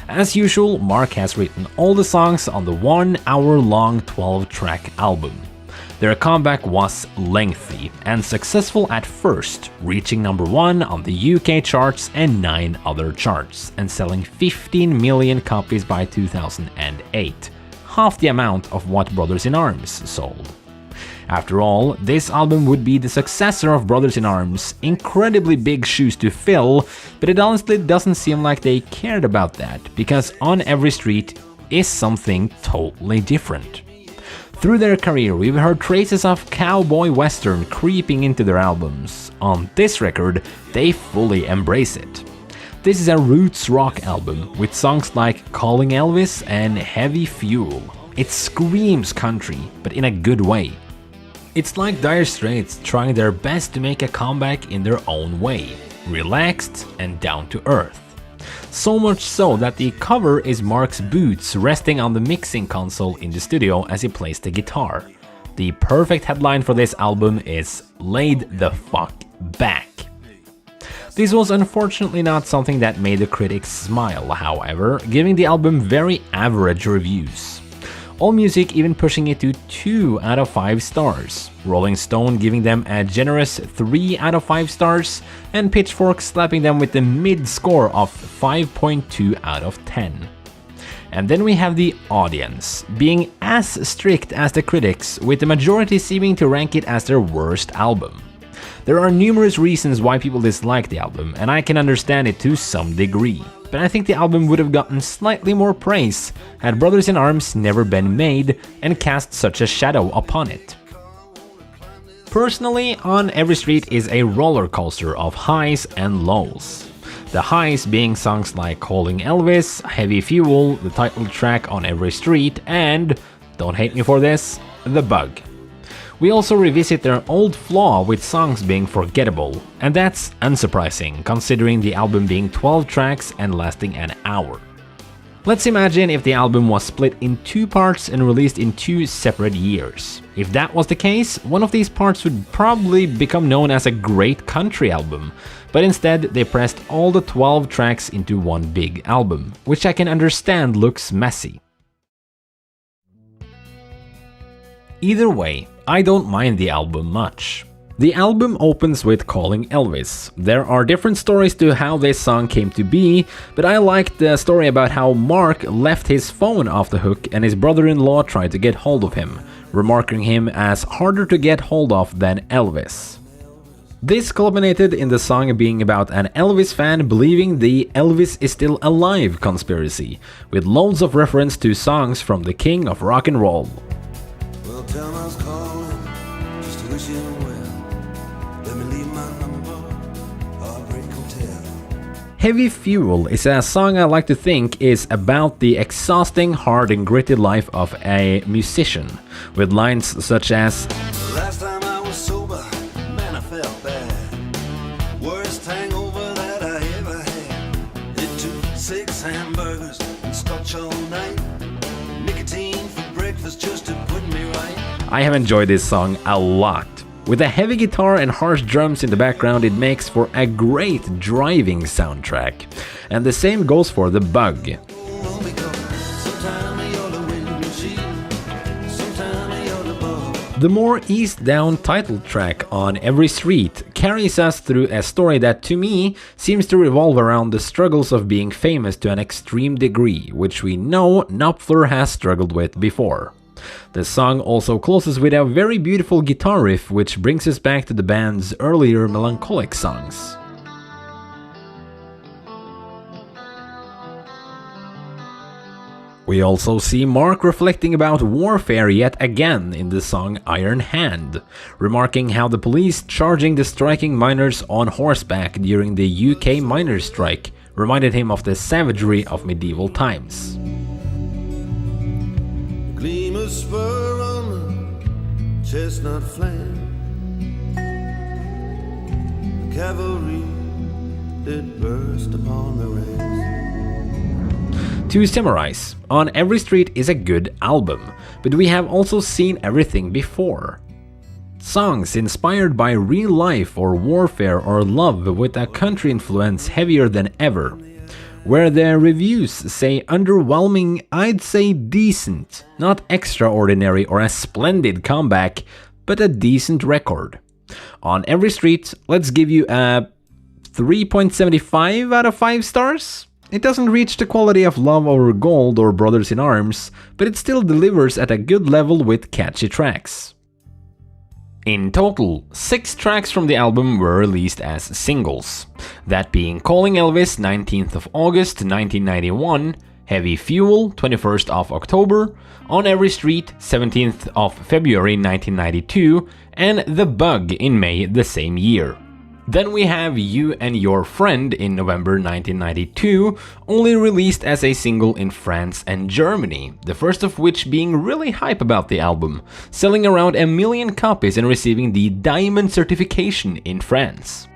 As usual, Mark has written all the songs on the 1 hour-long 12-track album. Their comeback was lengthy and successful at first, reaching number 1 on the UK charts and 9 other charts, and selling 15 million copies by 2008, half the amount of what Brothers in Arms sold. After all, this album would be the successor of Brothers in Arms, incredibly big shoes to fill, but it honestly doesn't seem like they cared about that, because On Every Street is something totally different. Through their career, we've heard traces of cowboy western creeping into their albums. On this record, they fully embrace it. This is a roots rock album with songs like Calling Elvis and Heavy Fuel. It screams country, but in a good way. It's like Dire Straits trying their best to make a comeback in their own way, relaxed and down to earth. So much so that the cover is Mark's boots resting on the mixing console in the studio as he plays the guitar. The perfect headline for this album is Laid the Fuck Back. This was unfortunately not something that made the critics smile, however, giving the album very average reviews. AllMusic even pushing it to 2 out of 5 stars, Rolling Stone giving them a generous 3 out of 5 stars, and Pitchfork slapping them with the mid score of 5.2 out of 10. And then we have the audience, being as strict as the critics, with the majority seeming to rank it as their worst album. There are numerous reasons why people dislike the album, and I can understand it to some degree. But I think the album would have gotten slightly more praise had Brothers in Arms never been made and cast such a shadow upon it. Personally, On Every Street is a roller coaster of highs and lows. The highs being songs like Calling Elvis, Heavy Fuel, the title track On Every Street, and, don't hate me for this, The Bug. We also revisit their old flaw with songs being forgettable, and that's unsurprising considering the album being 12 tracks and lasting an hour. Let's imagine if the album was split in 2 parts and released in 2 separate years. If that was the case, one of these parts would probably become known as a great country album, but instead they pressed all the 12 tracks into one big album, which I can understand looks messy. Either way, I don't mind the album much. The album opens with Calling Elvis. There are different stories to how this song came to be, but I liked the story about how Mark left his phone off the hook and his brother-in-law tried to get hold of him, remarking him as harder to get hold of than Elvis. This culminated in the song being about an Elvis fan believing the Elvis is still alive conspiracy, with loads of reference to songs from the king of rock and roll. Well, tell me I was calling just to wish you well. Let me leave my number, Heartbreak Hotel. Heavy Fuel is a song I like to think is about the exhausting, hard and gritty life of a musician, with lines such as Last time I was sober, man, I felt bad. Worst hangover that I ever had. It took 6 hamburgers and scotch all night. Nicotine for breakfast just to put me right. I have enjoyed this song a lot. With a heavy guitar and harsh drums in the background, it makes for a great driving soundtrack. And the same goes for The Bug. Oh, because sometime you're the windshield, sometime you're the bug. The more eased down title track on Every Street carries us through a story that to me seems to revolve around the struggles of being famous to an extreme degree, which we know Knopfler has struggled with before. The song also closes with a very beautiful guitar riff, which brings us back to the band's earlier melancholic songs. We also see Mark reflecting about warfare yet again in the song Iron Hand, remarking how the police charging the striking miners on horseback during the UK miners' strike reminded him of the savagery of medieval times. Gleam of spur on the chestnut flank. The cavalry did burst upon the ranks. To summarize, On Every Street is a good album, but we have also seen everything before. Songs inspired by real life or warfare or love with a country influence heavier than ever. Where the reviews say underwhelming, I'd say decent, not extraordinary or a splendid comeback, but a decent record. On Every Street, let's give you a 3.75 out of 5 stars. It doesn't reach the quality of Love Over Gold or Brothers in Arms, but it still delivers at a good level with catchy tracks. In total, 6 tracks from the album were released as singles, that being Calling Elvis 19th of August 1991, Heavy Fuel 21st of October, On Every Street 17th of February 1992, and The Bug in May the same year. Then we have You and Your Friend in November 1992, only released as a single in France and Germany, the first of which being really hype about the album, selling around 1 million copies and receiving the Diamond certification in France.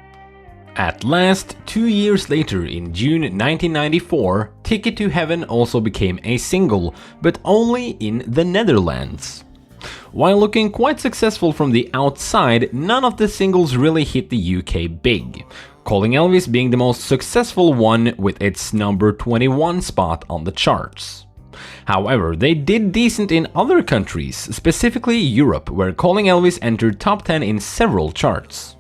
At last, 2 years later in June 1994, Ticket to Heaven also became a single, but only in the Netherlands. While looking quite successful from the outside, none of the singles really hit the UK big, Calling Elvis being the most successful one with its number 21 spot on the charts. However, they did decent in other countries, specifically Europe, where Calling Elvis entered top 10 in several charts.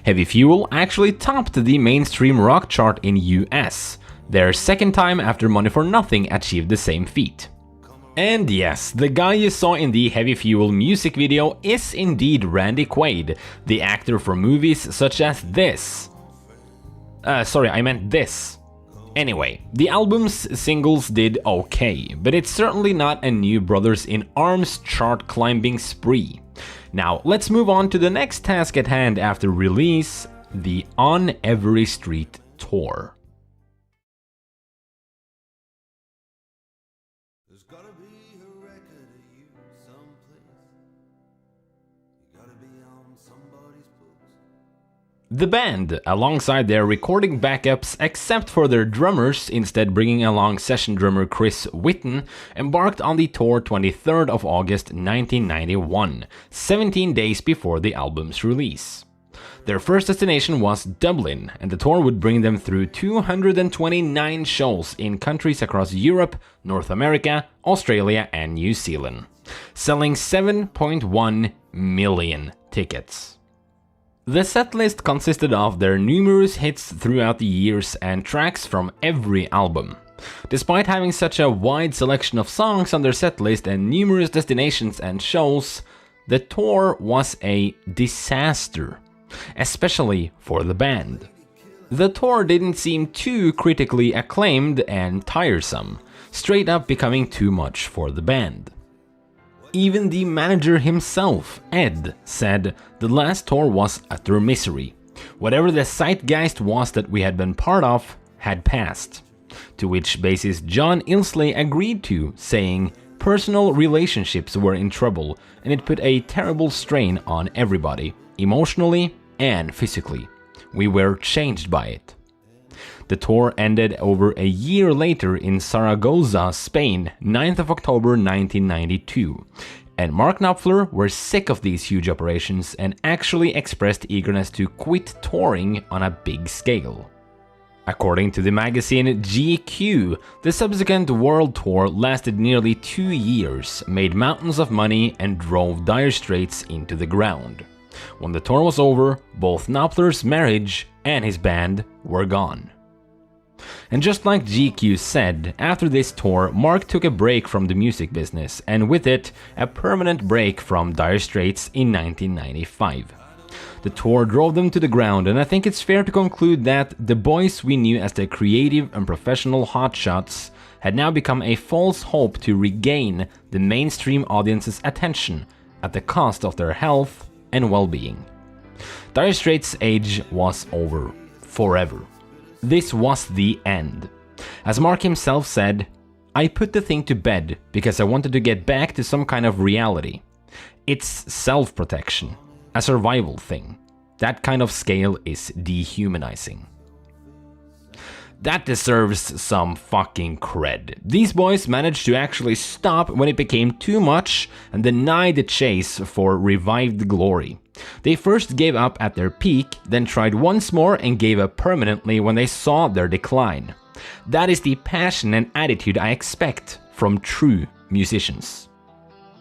Heavy Fuel actually topped the mainstream rock chart in US, their second time after Money for Nothing achieved the same feat. And yes, the guy you saw in the Heavy Fuel music video is indeed Randy Quaid, the actor from movies such as this. Sorry, I meant this. Anyway, the album's singles did okay, but it's certainly not a new Brothers in Arms chart climbing spree. Now, let's move on to the next task at hand after release, the On Every Street tour. There's gotta be a record of you someplace. You gotta be on somebody's books. The band, alongside their recording backups except for their drummers, instead bringing along session drummer Chris Whitten, embarked on the tour 23rd of August 1991, 17 days before the album's release. Their first destination was Dublin, and the tour would bring them through 229 shows in countries across Europe, North America, Australia and New Zealand, selling 7.1 million tickets. The setlist consisted of their numerous hits throughout the years and tracks from every album. Despite having such a wide selection of songs on their setlist and numerous destinations and shows, the tour was a disaster, especially for the band. The tour didn't seem too critically acclaimed and tiresome, straight up becoming too much for the band. Even the manager himself, Ed, said the last tour was utter misery. Whatever the zeitgeist was that we had been part of had passed. To which bassist John Ilsley agreed to, saying personal relationships were in trouble and it put a terrible strain on everybody, emotionally and physically. We were changed by it. The tour ended over a year later in Zaragoza, Spain, 9th of October 1992, and Mark Knopfler were sick of these huge operations and actually expressed eagerness to quit touring on a big scale. According to the magazine GQ, the subsequent world tour lasted nearly 2 years, made mountains of money and drove Dire Straits into the ground. When the tour was over, both Knopfler's marriage and his band were gone. And just like GQ said, after this tour, Mark took a break from the music business, and with it, a permanent break from Dire Straits in 1995. The tour drove them to the ground, and I think it's fair to conclude that the boys we knew as the creative and professional hotshots had now become a false hope to regain the mainstream audience's attention at the cost of their health and well-being. Dire Straits' age was over, forever. This was the end. As Mark himself said, "I put the thing to bed because I wanted to get back to some kind of reality. It's self-protection, a survival thing. That kind of scale is dehumanizing." That deserves some fucking cred. These boys managed to actually stop when it became too much and deny the chase for revived glory. They first gave up at their peak, then tried once more and gave up permanently when they saw their decline. That is the passion and attitude I expect from true musicians.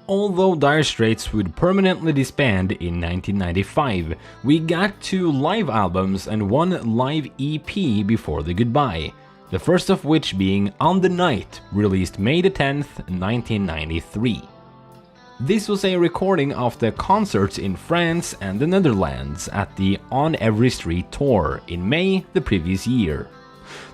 Although Dire Straits would permanently disband in 1995, we got 2 live albums and 1 live EP before the goodbye, the first of which being On the Night, released May 10th, 1993. This was a recording of the concerts in France and the Netherlands at the On Every Street tour in May the previous year.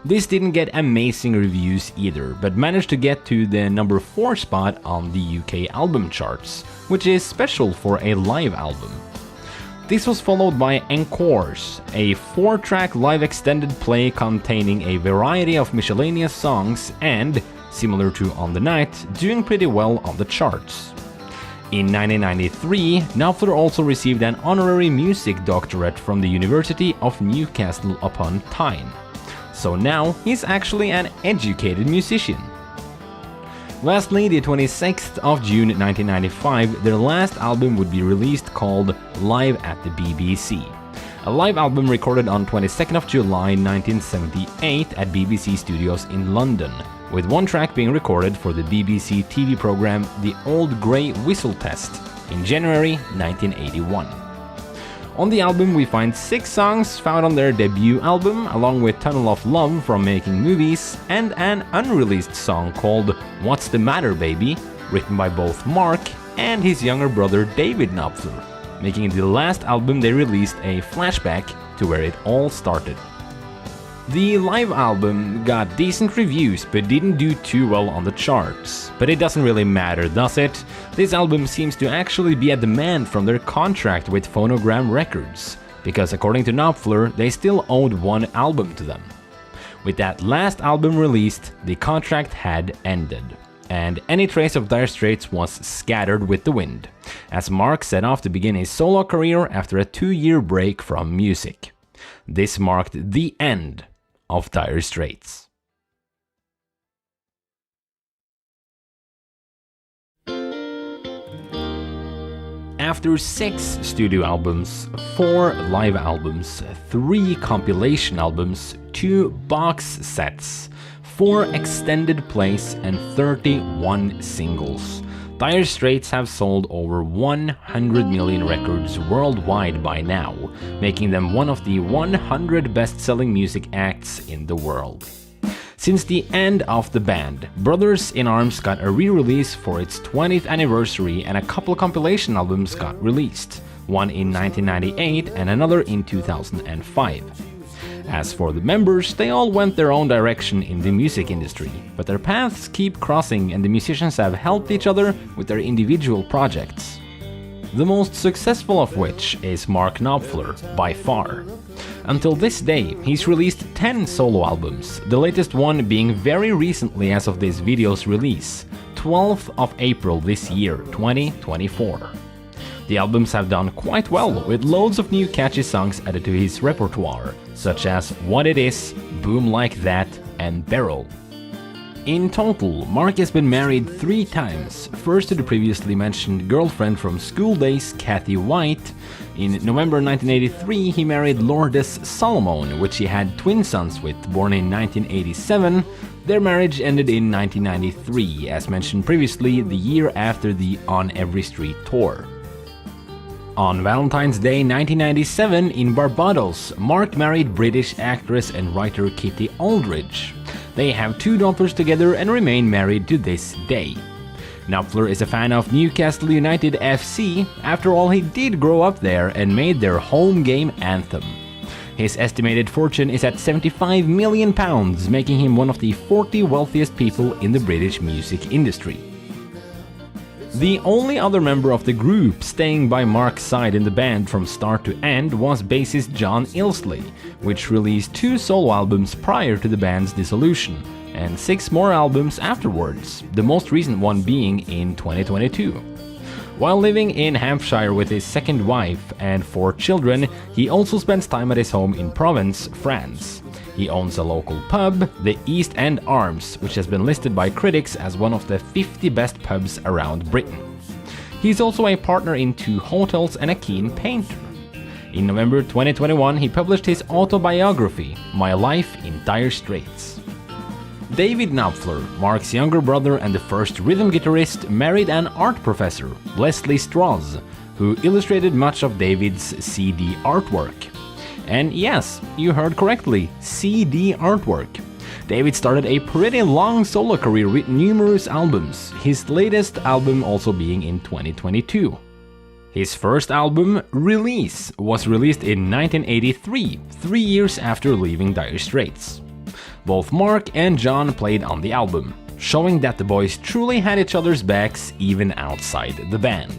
This didn't get amazing reviews either, but managed to get to the number 4 spot on the UK album charts, which is special for a live album. This was followed by Encores, a 4-track live extended play containing a variety of miscellaneous songs and, similar to On the Night, doing pretty well on the charts. In 1993, Knopfler also received an honorary music doctorate from the University of Newcastle upon Tyne. So now he's actually an educated musician. Lastly, the 26th of June 1995, their last album would be released called Live at the BBC. A live album recorded on 22nd of July 1978 at BBC Studios in London, with 1 track being recorded for the BBC TV program The Old Grey Whistle Test in January 1981. On the album we find 6 songs found on their debut album, along with Tunnel of Love from Making Movies and an unreleased song called What's the Matter Baby, written by both Mark and his younger brother David Knopfler, making it the last album they released a flashback to where it all started. The live album got decent reviews but didn't do too well on the charts. But it doesn't really matter, does it? This album seems to actually be a demand from their contract with Phonogram Records, because according to Knopfler, they still owed 1 album to them. With that last album released, the contract had ended, and any trace of Dire Straits was scattered with the wind, as Mark set off to begin his solo career after a 2-year break from music. This marked the end of Dire Straits. After 6 studio albums, 4 live albums, 3 compilation albums, 2 box sets, 4 extended plays and 31 singles, Dire Straits have sold over 100 million records worldwide by now, making them one of the 100 best-selling music acts in the world. Since the end of the band, Brothers in Arms got a re-release for its 20th anniversary and a couple compilation albums got released, one in 1998 and another in 2005. As for the members, they all went their own direction in the music industry, but their paths keep crossing and the musicians have helped each other with their individual projects. The most successful of which is Mark Knopfler, by far. Until this day, he's released 10 solo albums, the latest one being very recently as of this video's release, 12th of April this year, 2024. The albums have done quite well, with loads of new catchy songs added to his repertoire, such as What It Is, Boom Like That, and Barrel. In total, Mark has been married 3 times, first to the previously mentioned girlfriend from school days, Kathy White. In November 1983, he married Lourdes Solomon, which he had twin sons with, born in 1987. Their marriage ended in 1993, as mentioned previously, the year after the On Every Street tour. On Valentine's Day 1997 in Barbados, Mark married British actress and writer Kitty Aldridge. They have 2 daughters together and remain married to this day. Knopfler is a fan of Newcastle United FC. After all, he did grow up there and made their home game anthem. His estimated fortune is at £75 million, making him one of the 40 wealthiest people in the British music industry. The only other member of the group staying by Mark's side in the band from start to end was bassist John Ilsley, which released 2 solo albums prior to the band's dissolution, and 6 more albums afterwards, the most recent one being in 2022. While living in Hampshire with his second wife and 4 children, he also spends time at his home in Provence, France. He owns a local pub, the East End Arms, which has been listed by critics as one of the 50 best pubs around Britain. He's also a partner in 2 hotels and a keen painter. In November 2021, he published his autobiography, My Life in Dire Straits. David Knopfler, Mark's younger brother and the first rhythm guitarist, married an art professor, Leslie Strauss, who illustrated much of David's CD artwork. And yes, you heard correctly, CD artwork. David started a pretty long solo career with numerous albums, his latest album also being in 2022. His first album, Release, was released in 1983, 3 years after leaving Dire Straits. Both Mark and John played on the album, showing that the boys truly had each other's backs even outside the band.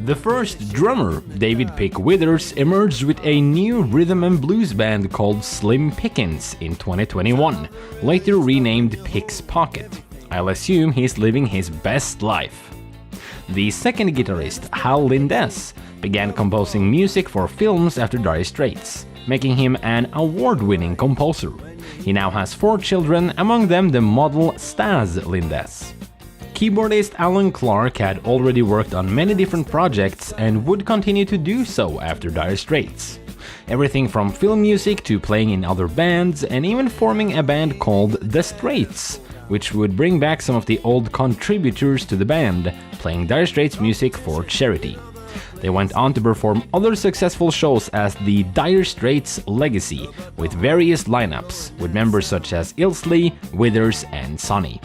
The first drummer, David Pick Withers, emerged with a new rhythm and blues band called Slim Pickens in 2021, later renamed Pick's Pocket. I'll assume he's living his best life. The second guitarist, Hal Lindes, began composing music for films after Dire Straits, making him an award-winning composer. He now has 4 children, among them the model Stas Lindes. Keyboardist Alan Clark had already worked on many different projects and would continue to do so after Dire Straits. Everything from film music to playing in other bands and even forming a band called The Straits, which would bring back some of the old contributors to the band, playing Dire Straits music for charity. They went on to perform other successful shows as the Dire Straits Legacy, with various lineups, with members such as Ilsley, Withers, and Sonny.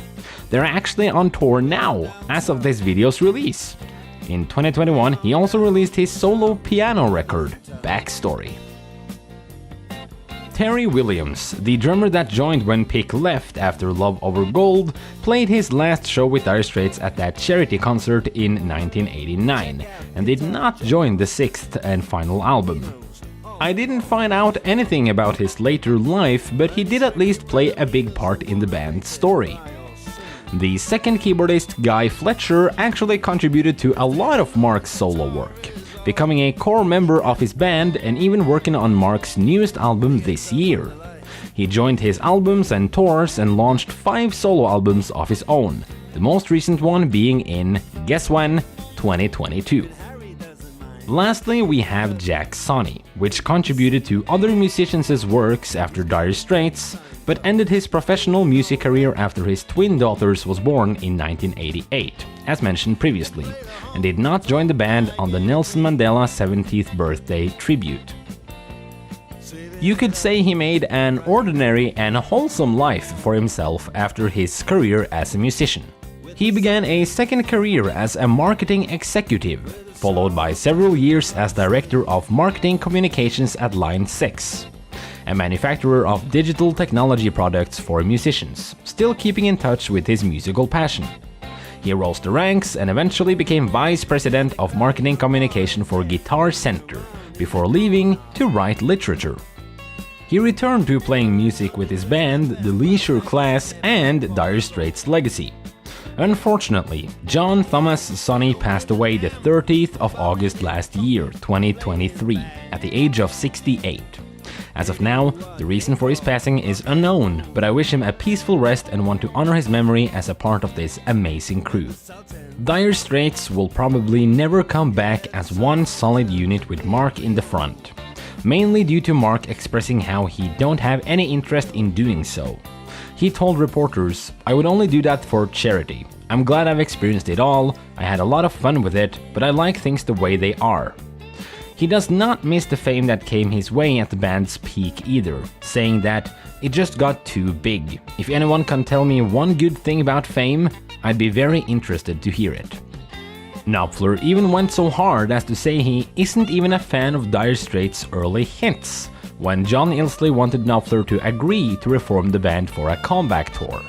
They're actually on tour now, as of this video's release. In 2021, he also released his solo piano record, Backstory. Terry Williams, the drummer that joined when Pick left after Love Over Gold, played his last show with Dire Straits at that charity concert in 1989, and did not join the 6th and final album. I didn't find out anything about his later life, but he did at least play a big part in the band's story. The second keyboardist, Guy Fletcher, actually contributed to a lot of Mark's solo work, becoming a core member of his band and even working on Mark's newest album this year. He joined his albums and tours and launched 5 solo albums of his own, the most recent one being in, guess when, 2022. Lastly, we have Jack Sonny, which contributed to other musicians' works after Dire Straits, but ended his professional music career after his twin daughters was born in 1988, as mentioned previously, and did not join the band on the Nelson Mandela 70th birthday tribute. You could say he made an ordinary and wholesome life for himself after his career as a musician. He began a second career as a marketing executive, followed by several years as director of marketing communications at Line 6, a manufacturer of digital technology products for musicians, still keeping in touch with his musical passion. He rose the ranks and eventually became vice president of marketing communication for Guitar Center, before leaving to write literature. He returned to playing music with his band, The Leisure Class and Dire Straits Legacy. Unfortunately, John Thomas Sonny passed away the 30th of August last year, 2023, at the age of 68. As of now, the reason for his passing is unknown, but I wish him a peaceful rest and want to honor his memory as a part of this amazing crew. Dire Straits will probably never come back as one solid unit with Mark in the front, mainly due to Mark expressing how he don't have any interest in doing so. He told reporters, "I would only do that for charity. I'm glad I've experienced it all, I had a lot of fun with it, but I like things the way they are." He does not miss the fame that came his way at the band's peak either, saying that it just got too big. If anyone can tell me one good thing about fame, I'd be very interested to hear it. Knopfler even went so hard as to say he isn't even a fan of Dire Straits' early hits, when John Ilsley wanted Knopfler to agree to reform the band for a comeback tour.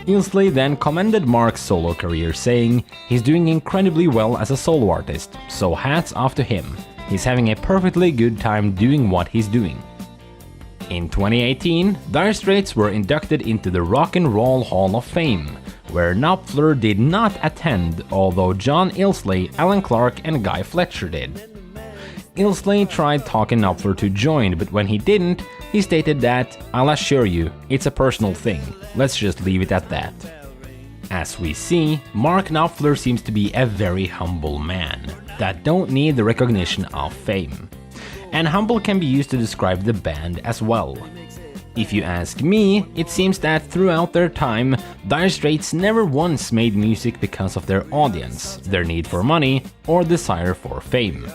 Ilsley then commended Mark's solo career, saying he's doing incredibly well as a solo artist, so hats off to him. He's having a perfectly good time doing what he's doing. In 2018, Dire Straits were inducted into the Rock and Roll Hall of Fame, where Knopfler did not attend, although John Ilsley, Alan Clark and Guy Fletcher did. Ilsley tried talking Knopfler to join, but when he didn't, he stated that, "I'll assure you, it's a personal thing, let's just leave it at that." As we see, Mark Knopfler seems to be a very humble man, that don't need the recognition of fame. And humble can be used to describe the band as well. If you ask me, it seems that throughout their time, Dire Straits never once made music because of their audience, their need for money, or desire for fame.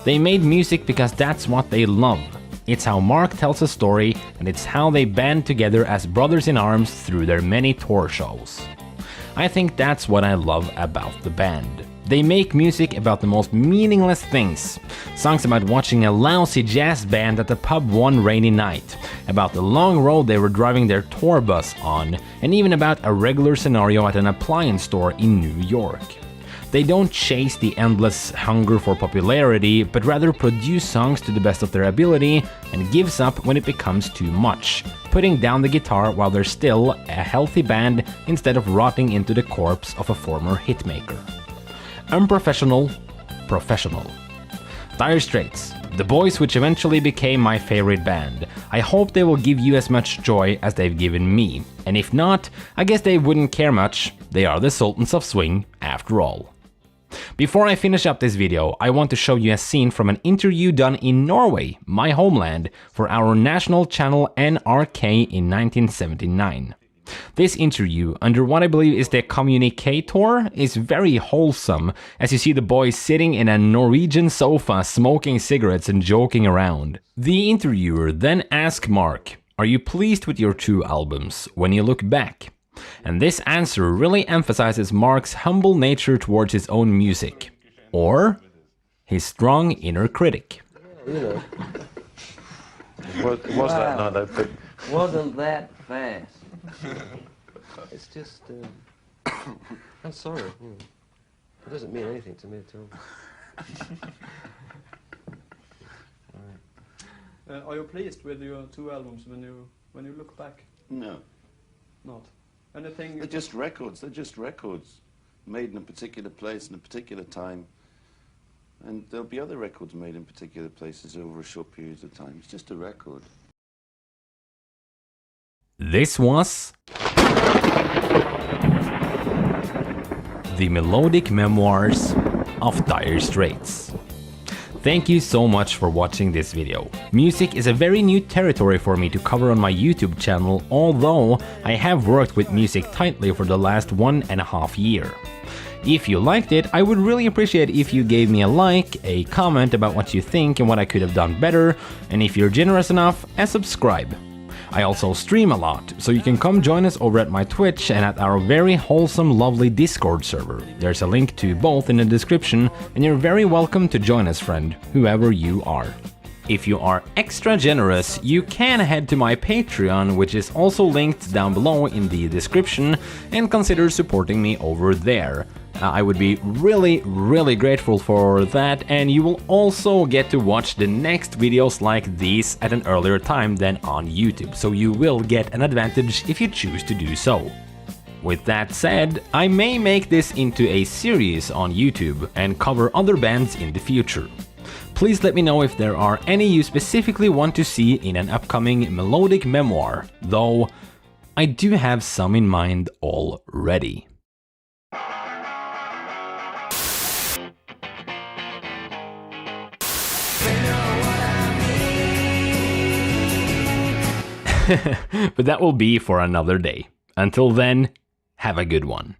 They made music because that's what they love. It's how Mark tells a story, and it's how they band together as brothers in arms through their many tour shows. I think that's what I love about the band. They make music about the most meaningless things. Songs about watching a lousy jazz band at the pub one rainy night, about the long road they were driving their tour bus on, and even about a regular scenario at an appliance store in New York. They don't chase the endless hunger for popularity, but rather produce songs to the best of their ability and gives up when it becomes too much, putting down the guitar while they're still a healthy band instead of rotting into the corpse of a former hitmaker. Unprofessional, professional. Dire Straits, the boys which eventually became my favorite band. I hope they will give you as much joy as they've given me, and if not, I guess they wouldn't care much. They are the Sultans of Swing after all. Before I finish up this video, I want to show you a scene from an interview done in Norway, my homeland, for our national channel NRK in 1979. This interview, under what I believe is the Communicator, is very wholesome, as you see the boys sitting in a Norwegian sofa smoking cigarettes and joking around. The interviewer then asks Mark, "Are you pleased with your two albums when you look back?" And this answer really emphasizes Mark's humble nature towards his own music, or his strong inner critic. You know, Was that not a big... wasn't that fast. It's just, I'm sorry. It doesn't mean anything to me at all. Are you pleased with your two albums when you look back? No. Not. Anything? They're just records. They're just records made in a particular place in a particular time. And there'll be other records made in particular places over a short period of time. It's just a record. This was the Melodic Memoirs of Dire Straits. Thank you so much for watching this video. Music is a very new territory for me to cover on my YouTube channel, although I have worked with music tightly for the last 1.5 years. If you liked it, I would really appreciate if you gave me a like, a comment about what you think and what I could have done better, and if you're generous enough, a subscribe. I also stream a lot, so you can come join us over at my Twitch and at our very wholesome, lovely Discord server. There's a link to both in the description, and you're very welcome to join us, friend, whoever you are. If you are extra generous, you can head to my Patreon, which is also linked down below in the description, and consider supporting me over there. I would be really grateful for that, and you will also get to watch the next videos like these at an earlier time than on YouTube, so you will get an advantage if you choose to do so. With that said, I may make this into a series on YouTube and cover other bands in the future. Please let me know if there are any you specifically want to see in an upcoming Melodic Memoir, though I do have some in mind already. But that will be for another day. Until then, have a good one.